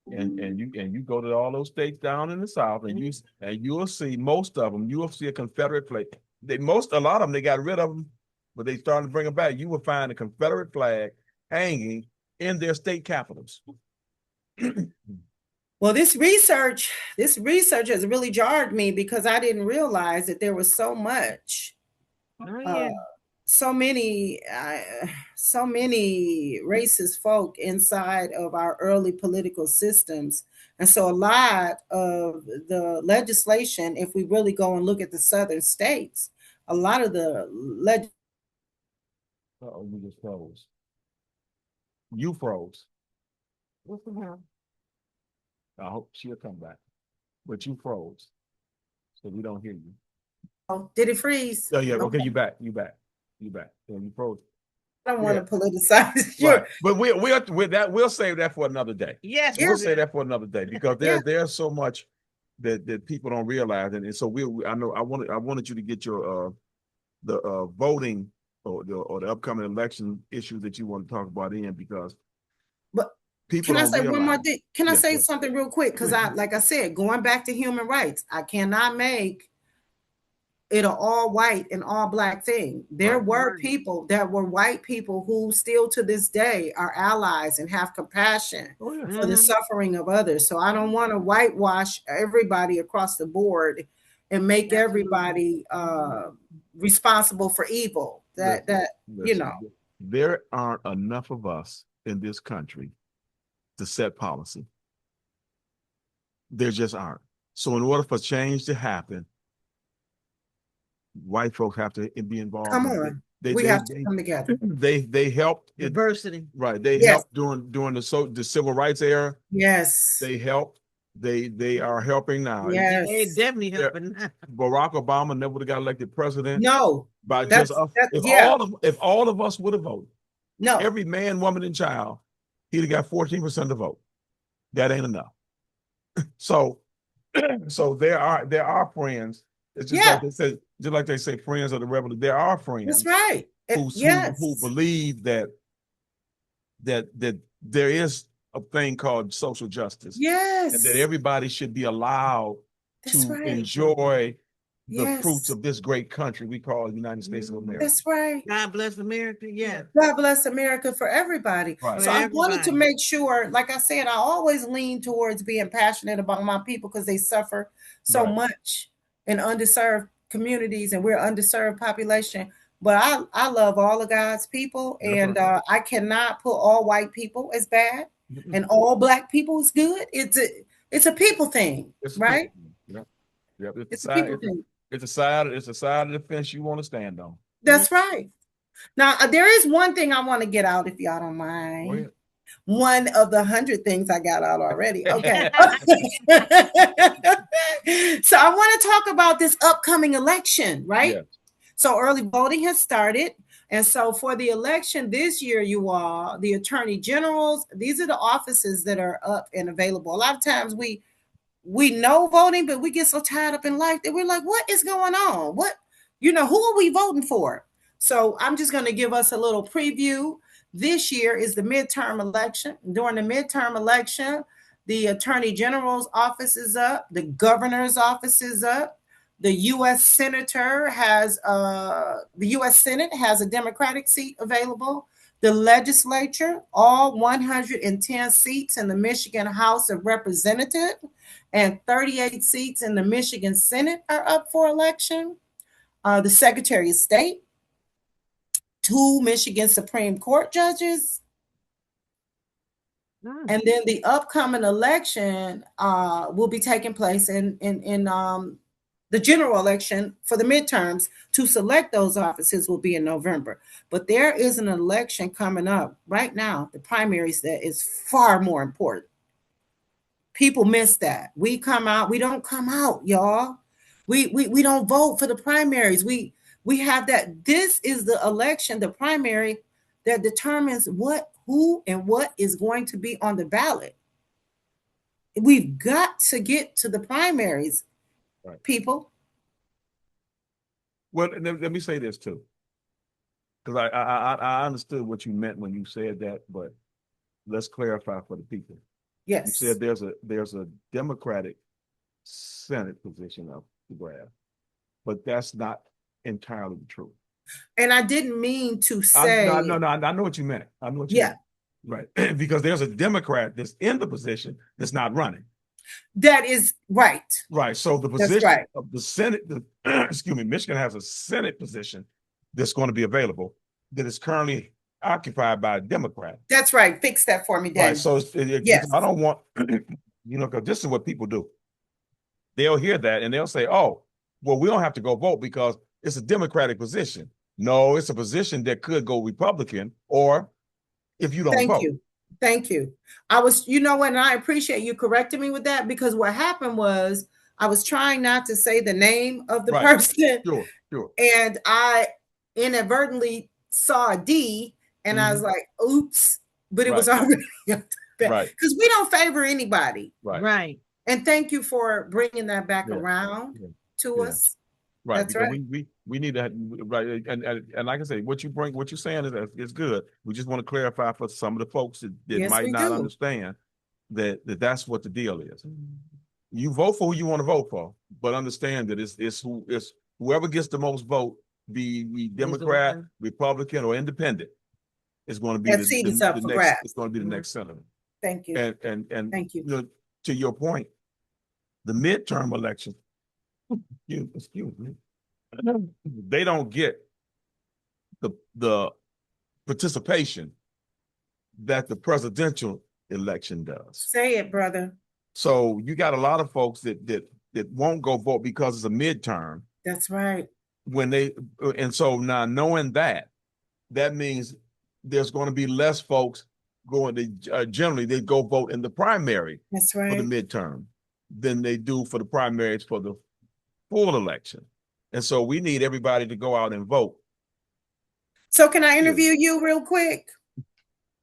And you go to all those states down in the South, and you'll see most of them. You will see a Confederate flag. A lot of them, they got rid of them, but they started to bring them back. You will find a Confederate flag hanging in their state capitals. Well, this research has really jarred me, because I didn't realize that there was so much, so many racist folk inside of our early political systems. And so a lot of the legislation, if we really go and look at the Southern states, a lot of the we just froze. You froze. I hope she'll come back, but you froze, so we don't hear you. Oh, did it freeze? Oh yeah, okay, you back. Yeah, you froze. I don't want to politicize. Sure. Right. But we'll save that for another day. Yes, we'll save that for another day, because there's so much that people don't realize, and so I wanted you to get your the voting or the upcoming election issues that you want to talk about because people. Can I say one more thing? Can I say something real quick? Because like I said, going back to human rights, I cannot make it an all white and all black thing. There were people that were white people who still to this day are allies and have compassion for the suffering of others. So I don't want to whitewash everybody across the board and make everybody responsible for evil. There aren't enough of us in this country to set policy. There just aren't. So in order for change to happen, white folks have to be involved. Come on. We have to come together. They helped diversity. Right. They helped during the civil rights era. Yes. They helped. They are helping now. Yes. They definitely helping now. Barack Obama never would have got elected president. No. By just us. If all of us would have voted, every man, woman, and child, he'd have got 14% of the vote. That ain't enough. So there are friends. It's just like they say, friends of the revolution. There are friends. That's right. Who believe that there is a thing called social justice. Yes. And that everybody should be allowed to enjoy the fruits of this great country we call the United States of America. That's right. God bless America. Yeah. God bless America for everybody. Right. So I wanted to make sure, like I said, I always lean towards being passionate about my people because they suffer so much in underserved communities, and we're an underserved population. But I love all of God's people, and I cannot put all white people as bad and all black people as good. It's a people thing, right? Yep. It's a people thing. It's a side of the fence you want to stand on. That's right. Now, there is one thing I want to get out, if y'all don't mind. One of the 100 things I got out already. Okay. So I want to talk about this upcoming election, right? Yeah. So early voting has started. And so for the election this year, you all, the attorney generals, these are the offices that are up and available. A lot of times we know voting, but we get so tied up in life that we're like, what is going on? Who are we voting for? So I'm just going to give us a little preview. This year is the midterm election. During the midterm election, the attorney general's office is up. The governor's office is up. The U.S. Senate has a Democratic seat available. The legislature, all 110 seats in the Michigan House of Representatives and 38 seats in the Michigan Senate are up for election. The Secretary of State, 2 Michigan Supreme Court judges. And then the upcoming election will be taking place in the general election for the midterms to select those offices will be in November. But there is an election coming up right now, the primaries, that is far more important. People miss that. We don't come out, y'all. We don't vote for the primaries. We We have that. This is the election, the primary, that determines what, who, and what is going to be on the ballot. We've got to get to the primaries, right, people. Well, let me say this too, because I understood what you meant when you said that, but let's clarify for the people. Yes. You said there's a Democratic Senate position up to grab, but that's not entirely true. And I didn't mean to say. I know what you meant. I know what you meant. Right. Because there's a Democrat that's in the position that's not running. That is right. Right. So the position of the Senate, excuse me, Michigan has a Senate position that's going to be available that is currently occupied by a Democrat. That's right. Fix that for me, Dan. Right. So yes. I don't want, because this is what people do. They'll hear that and they'll say, oh, well, we don't have to go vote because it's a Democratic position. No, it's a position that could go Republican, or if you don't vote. Thank you. I was, and I appreciate you correcting me with that, because what happened was I was trying not to say the name of the person. Sure. And I inadvertently saw a D and I was like, oops, but it was already right. Because we don't favor anybody. Right. And thank you for bringing that back around to us. Right. That's because we need to, right. And like I say, what you're saying is good. We just want to clarify for some of the folks that might not understand that's what the deal is. You vote for who you want to vote for, but understand that it's whoever gets the most vote, be Democrat, Republican, or Independent, is going to be the next. It's going to be the next senator. Thank you. And thank you. To your point, the midterm election. Excuse me. They don't get the participation that the presidential election does. Say it, brother. So you got a lot of folks that won't go vote because it's a midterm. That's right. So now knowing that means there's going to be less folks going to generally they go vote in the primary. That's right. For the midterm than they do for the primaries for the full election. And so we need everybody to go out and vote. So can I interview you real quick?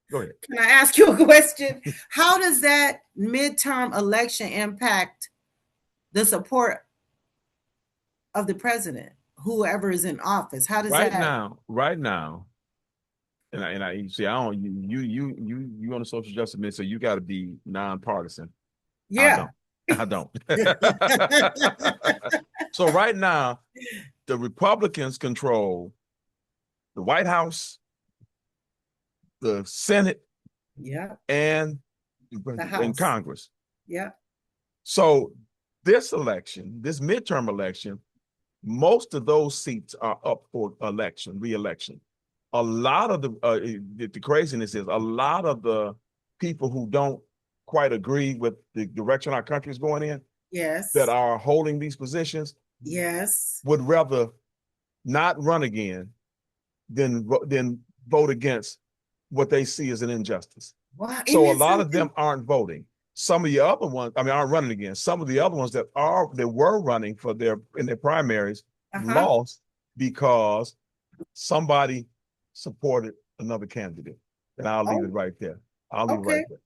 Go ahead. Can I ask you a question? How does that midterm election impact the support of the president, whoever is in office? How does right now, and I see, I don't, you on the social justice minister, so you got to be nonpartisan. Yeah. I don't. So right now, the Republicans control the White House, the Senate, and Congress. Yeah. So this midterm election, most of those seats are up for re-election. A lot of the craziness is a lot of the people who don't quite agree with the direction our country is going in, that are holding these positions, would rather not run again than vote against what they see as an injustice. Wow. So a lot of them aren't voting. Some of the other ones, aren't running again. Some of the other ones that were running in their primaries lost because somebody supported another candidate. And I'll leave it right there. I'll leave it right there.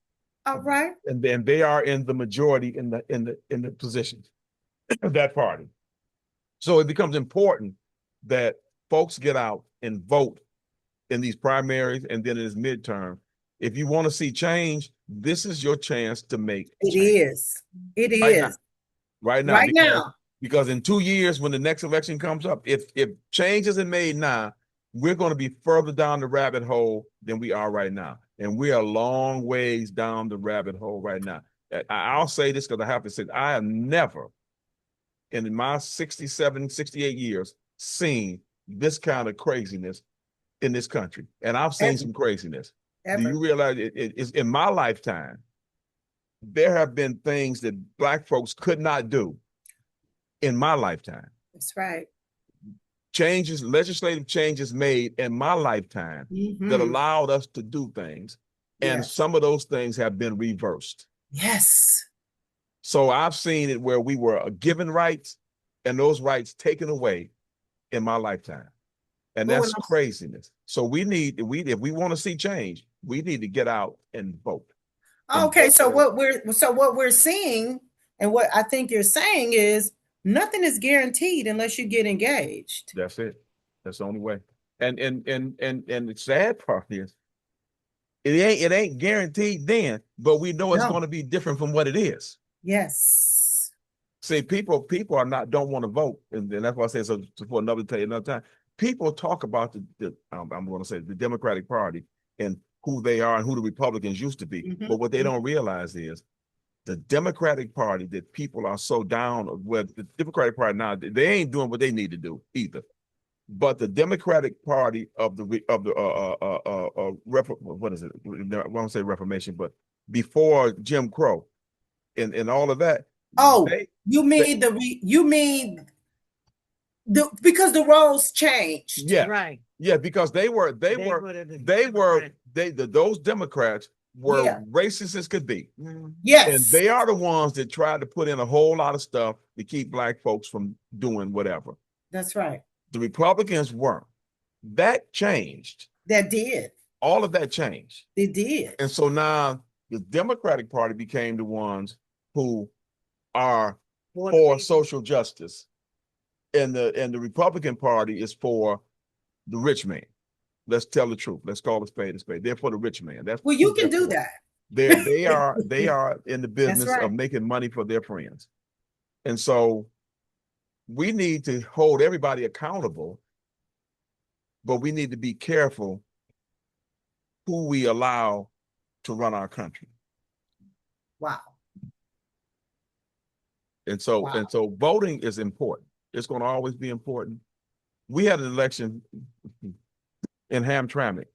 All right. And then they are in the majority in the positions of that party. So it becomes important that folks get out and vote in these primaries and then in this midterm. If you want to see change, this is your chance to make change. It is. Right now. Because in 2 years, when the next election comes up, if change isn't made now, we're going to be further down the rabbit hole than we are right now. And we are a long ways down the rabbit hole right now. I'll say this because I have to say, I have never, in my 67, 68 years, seen this kind of craziness in this country. And I've seen some craziness. Do you realize it's in my lifetime, there have been things that Black folks could not do in my lifetime. That's right. Legislative changes made in my lifetime that allowed us to do things. And some of those things have been reversed. Yes. So I've seen it where we were given rights and those rights taken away in my lifetime. And But that's craziness. So if we want to see change, we need to get out and vote. Okay, so what we're seeing, and what I think you're saying is nothing is guaranteed unless you get engaged. That's it. That's the only way. And the sad part is it ain't guaranteed then, but we know it's going to be different from what it is. Yes. See, people are not don't want to vote, and that's why I say so for another time. People talk about I'm going to say the Democratic Party and who they are and who the Republicans used to be, but what they don't realize is the Democratic Party that people are so down with. The Democratic Party now, they ain't doing what they need to do either. But the Democratic Party of the what is it? I won't say Reformation, but before Jim Crow and all of that. Oh, you mean because the roles changed. Yeah, right. Yeah, because those Democrats were racist as could be. Yes. And they are the ones that tried to put in a whole lot of stuff to keep black folks from doing whatever. That's right. The Republicans weren't. That changed. That did. All of that changed. It did. And so now the Democratic Party became the ones who are for social justice. And the Republican Party is for the rich man. Let's tell the truth. Let's call a spade a spade. They're for the rich man. That's well, you can do that. They are in the business of making money for their friends. And so we need to hold everybody accountable, but we need to be careful who we allow to run our country. Wow. And so voting is important. It's going to always be important. We had an election in Hamtramck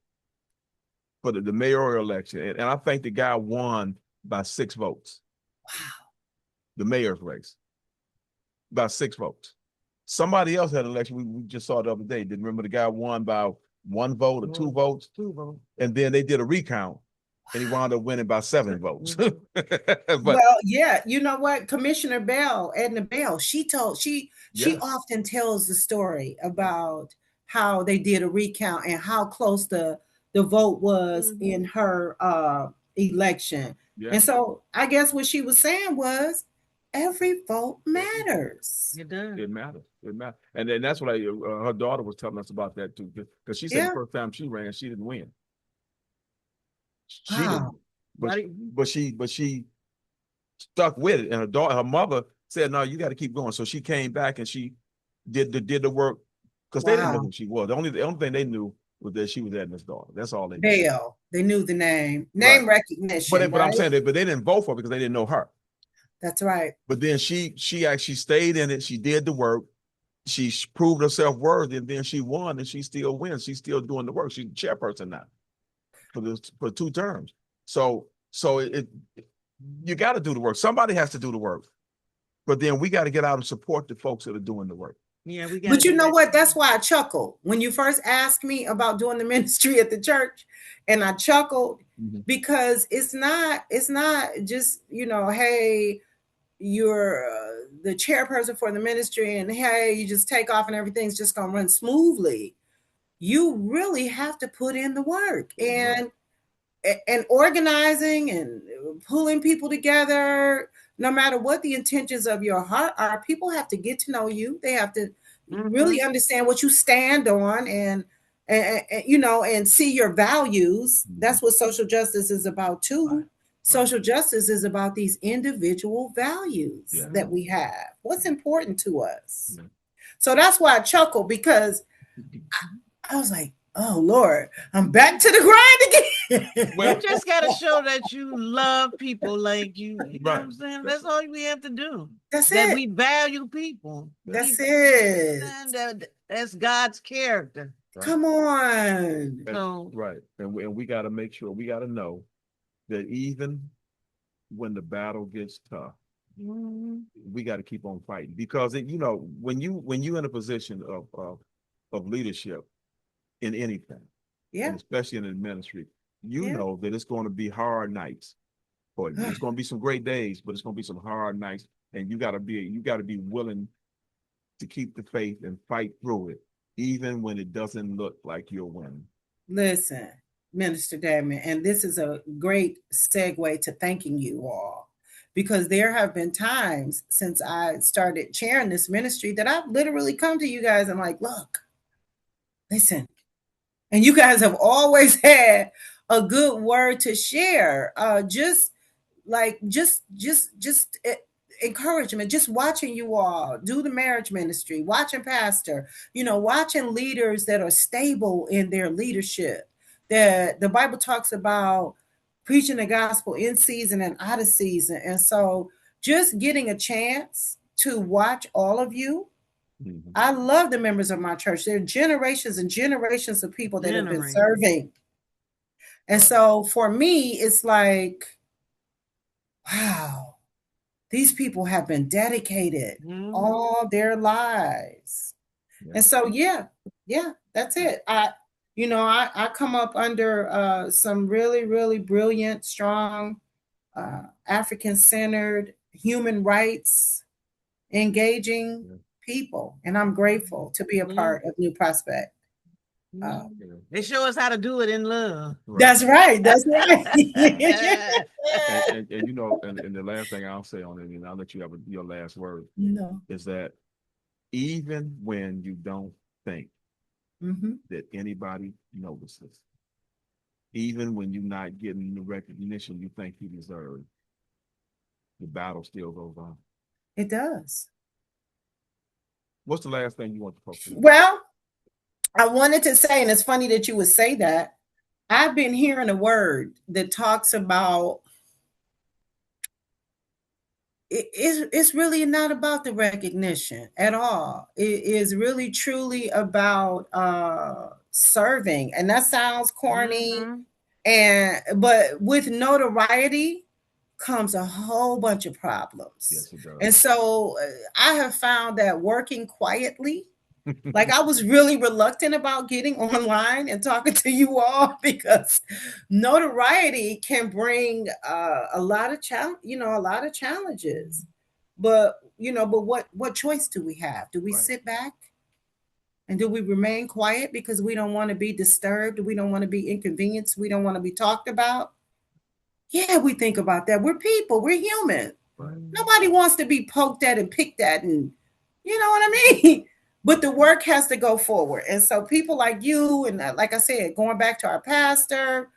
for the mayoral election, and I think the guy won by 6 votes. Wow. The mayor's race by 6 votes. Somebody else had an election we just saw the other day. Didn't remember the guy won by 1 vote or 2 votes? 2 votes. And then they did a recount and he wound up winning by 7 votes. Well, yeah, you know what? Commissioner Bell, Edna Bell, she often tells the story about how they did a recount and how close the vote was in her election. Yeah. And so I guess what she was saying was every vote matters. It does. It matters. It matters. And then that's what her daughter was telling us about that too. Because she said the first time she ran, she didn't win. She didn't. But she stuck with it. And her mother said, no, you got to keep going. So she came back and she did the work because they didn't know who she was. The only thing they knew was that she was Edna's daughter. That's all they knew. Bell. They knew the name recognition. But I'm saying that, but they didn't vote for her because they didn't know her. That's right. But then she actually stayed in it. She did the work. She proved herself worthy, and then she won, and she still wins. She's still doing the work. She's the chairperson now for 2 terms. So you got to do the work. Somebody has to do the work. But then we got to get out and support the folks that are doing the work. Yeah, we got. But you know what? That's why I chuckled when you first asked me about doing the ministry at the church, and I chuckled because it's not just, hey, you're the chairperson for the ministry, and hey, you just take off and everything's just gonna run smoothly. You really have to put in the work and organizing and pulling people together. No matter what the intentions of your heart are, people have to get to know you. They have to really understand what you stand on and see your values. That's what social justice is about too. Social justice is about these individual values that we have. What's important to us. So that's why I chuckle, because I was like, oh Lord, I'm back to the grind again. Well, you just got to show that you love people like you. You know what I'm saying? That's all we have to do. That's that it. We value people. That's it. That's God's character. Right? Come on. Right. And we got to make sure, we got to know that even when the battle gets tough, we got to keep on fighting, because when you in a position of leadership in anything, and especially in the ministry, know that it's going to be hard nights, or it's going to be some great days, but it's going to be some hard nights, and you got to be willing to keep the faith and fight through it, even when it doesn't look like you're winning. Listen, Minister Damon, and this is a great segue to thanking you all, because there have been times since I started chairing this ministry that I've literally come to you guys and like, look, listen, and you guys have always had a good word to share. Just encouragement, just watching you all do the marriage ministry, watching pastor, watching leaders that are stable in their leadership, that the Bible talks about preaching the gospel in season and out of season. And so just getting a chance to watch all of you. Mm-hmm. I love the members of my church. There are generations and generations of people that have been serving. And so for me, it's like, wow, these people have been dedicated all their lives. Yeah. And so, yeah, that's it. I come up under some really, really brilliant, strong, African-centered, human rights, engaging people. And I'm grateful to be a part of New Prospect. They show us how to do it in love. Right. That's right. That's right. and the last thing I'll say on it, and I'll let you have your last word, is that even when you don't think that anybody notices, even when you're not getting the recognition you think you deserve, the battle still goes on. It does. What's the last thing you want to talk about? Well, I wanted to say, and it's funny that you would say that, I've been hearing a word that talks about it's really not about the recognition at all. It is really truly about serving. And that sounds corny. But with notoriety comes a whole bunch of problems. Yes, it does. And so I have found that working quietly, like I was really reluctant about getting online and talking to you all, because notoriety can bring a lot of challenges. But what choice do we have? Do we sit back and do we remain quiet because we don't want to be disturbed? We don't want to be inconvenienced. We don't want to be talked about. Yeah, we think about that. We're people. We're human. Right. Nobody wants to be poked at and picked at, and you know what I mean? But the work has to go forward. And so people like you, and like I said, going back to our pastor,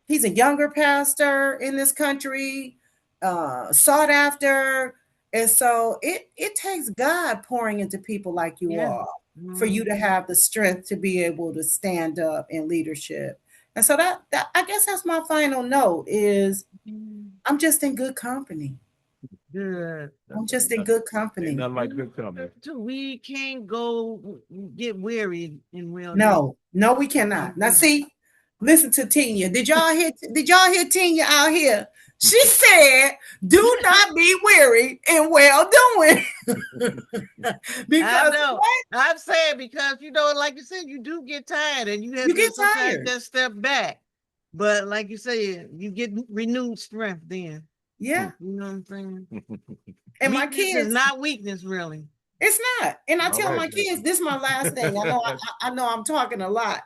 he's a younger pastor in this country, sought after. And so it takes God pouring into people like you all for you to have the strength to be able to stand up in leadership. And so that I guess that's my final note is I'm just in good company. Good. I'm just in good company. Nothing like good company. We can't go get weary in real. No, we cannot. Now see, listen to Tina. Did y'all hear Tina out here? She said, "Do not be weary in well doing." Because I know. I'm saying because like you said, you do get tired, and you have to sometimes just step back. But like you said, you get renewed strength then. Yeah. You know what I'm saying? And weakness my kids, is not weakness, really. It's not. And I tell my kids, this is my last thing. I know I'm talking a lot.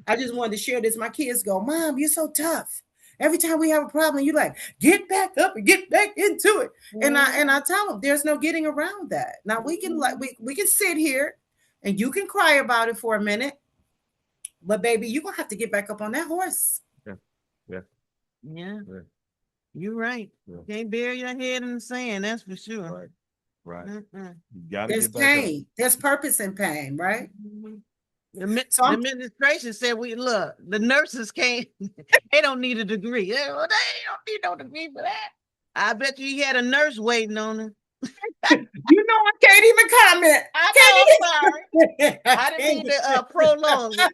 I just wanted to share this. My kids go, "Mom, you're so tough. Every time we have a problem, you like get back up and get back into it." And I tell them there's no getting around that. Now we can we can sit here and you can cry about it for a minute, but baby, you're gonna have to get back up on that horse. Yeah. You're right. Yeah. Can't bury your head in the sand, that's for sure. Right. You gotta There's pain. There's purpose in pain, right? The administration said, the nurses can't, they don't need a degree. They don't need no degree for that. I bet you he had a nurse waiting on him. I can't even comment. I didn't need to prolong it.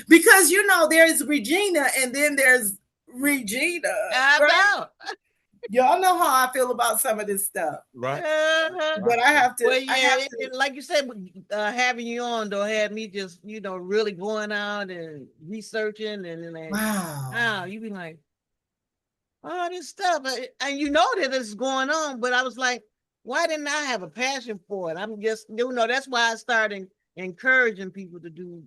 Because there's Regina and then there's Regina. I know. Y'all know how I feel about some of this stuff. Right. But I have to. Well, like you said, having you on though had me just, really going out and researching and wow, you be like, all this stuff. And that it's going on, but I was like, Why didn't I have a passion for it? I'm just, that's why I started encouraging people to do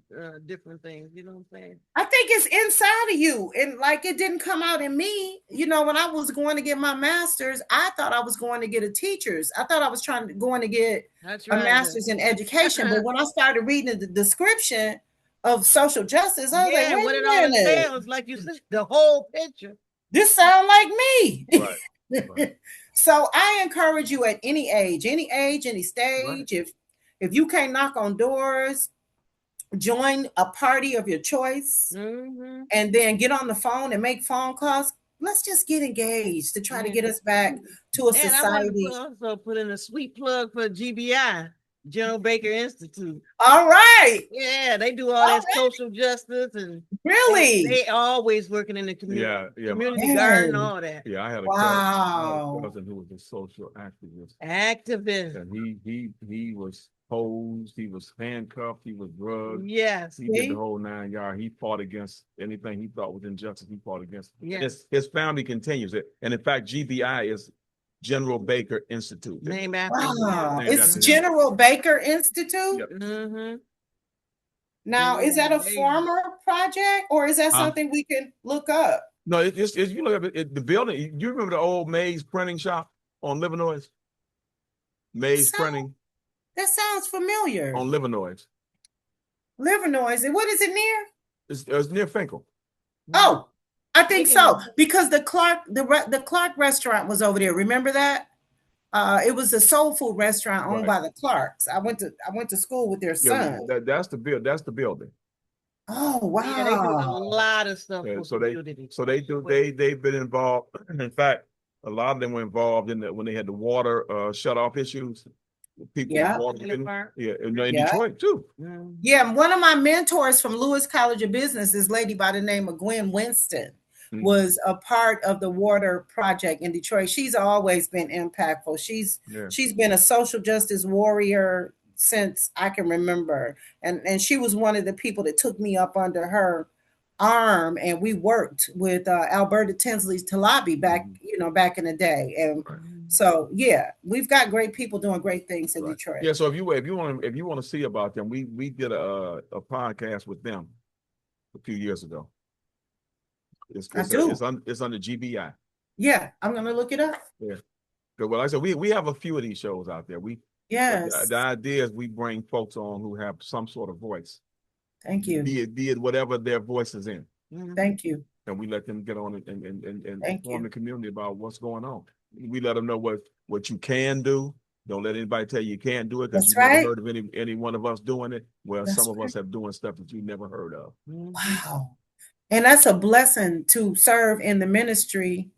different things. You know what I'm saying? I think it's inside of you. And like it didn't come out in me. When I was going to get my master's, I thought I was going to get a teacher's. I thought I was going to get a master's in education. But when I started reading the description of social justice, I was like, wait what a it all minute. entails, like you said, the whole picture. This sounds like me. Right. So I encourage you at any age, any stage, right. If you can't knock on doors, join a party of your choice, and then get on the phone and make phone calls. Let's just get engaged to try to get us back to a society. I want to also put in a sweet plug for GBI, General Baker Institute. All right. Yeah, they do all that social justice, and really they always working in the community. Yeah. Community garden, all that. Yeah, I had a cousin who was a social activist. And he was posed, he was handcuffed, he was drugged. Yes. He did the whole 9 yards. He fought against anything he thought was injustice. He fought against it. Yes. His family continues it. And in fact, GBI is General Baker Institute. Named after him. It's General Baker Institute? Yep. Now, is that a former project, or is that something we can look up? No, it's you look at it, the building. You remember the old Mays printing shop on Livernois? Mays printing. That sounds familiar. On Livernois. Livernois. And what is it near? It's near Finkel. Oh, I think so. Because the Clark restaurant was over there. Remember that? It was a soul food restaurant owned by the Clarks. I went to school with their son. That's the building. Oh wow! Yeah, they do a lot of stuff. They've been involved. In fact, a lot of them were involved in when they had the water shut off issues. People in Detroit too. Yeah, one of my mentors from Lewis College of Business, this lady by the name of Gwen Winston, was a part of the water project in Detroit. She's always been impactful. She's been a social justice warrior since I can remember, and she was one of the people that took me up under her arm, and we worked with Alberta Tinsley's Talabi back in the day. And so we've got great people doing great things in Detroit. Yeah, so if you want to see about them, we did a podcast with them a few years ago. It's under GBI. Yeah, I'm gonna look it up. Yeah. Well, like I said, we have a few of these shows out there. The idea is we bring folks on who have some sort of voice. Thank you. Be it whatever their voice is in. Thank you. And we let them get on it and inform the community about what's going on. We let them know what you can do. Don't let anybody tell you can't do it, because you've never heard of any one of us doing it. Well, some of us have doing stuff that you never heard of. Wow. And that's a blessing to serve in the ministry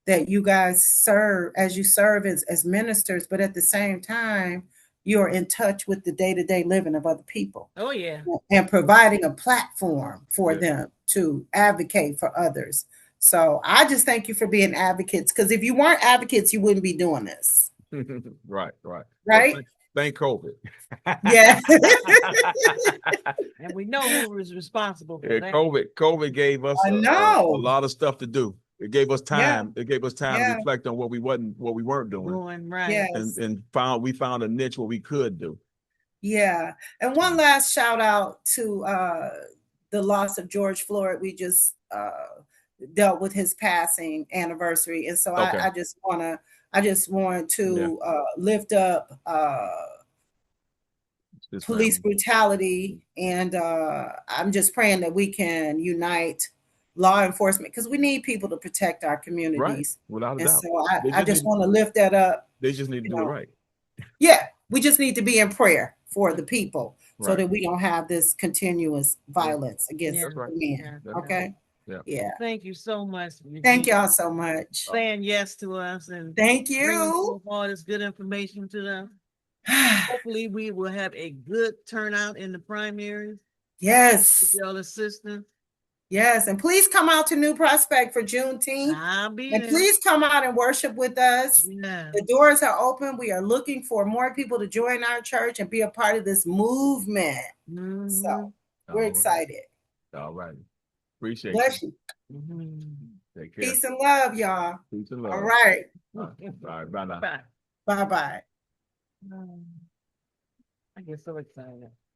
that you guys serve as ministers, but at the same time, you're in touch with the day-to-day living of other people. Oh, yeah. And providing a platform for them to advocate for others. So I just thank you for being advocates, because if you weren't advocates, you wouldn't be doing this. Right. Right? Well, thank COVID. Yeah. And we know who was responsible for that. COVID gave us a lot of stuff to do. It gave us time. It gave us time to reflect on what we weren't doing. Right. Yes. And we found a niche where we could do. Yeah. And one last shout out to the loss of George Floyd. We just dealt with his passing anniversary. And so I just want to lift up police brutality. And I'm just praying that we can unite law enforcement, because we need people to protect our communities. Right. Without a doubt. So I just want to lift that up. They just need to do it right. Yeah. We just need to be in prayer for the people so that we don't have this continuous violence against men. Okay. Yeah. Thank you so much. Thank y'all so much. Saying yes to us, and thank you. All this good information to them. Hopefully we will have a good turnout in the primaries. Yes. With y'all assistance. Yes, and please come out to New Prospect for Juneteenth. I'll be there. Please come out and worship with us. Yeah. The doors are open. We are looking for more people to join our church and be a part of this movement. So we're excited. All right. Appreciate Bless you. Take care. Peace and love, y'all. Peace and love. All right. All right. Bye now. Bye. Bye-bye. I get so excited.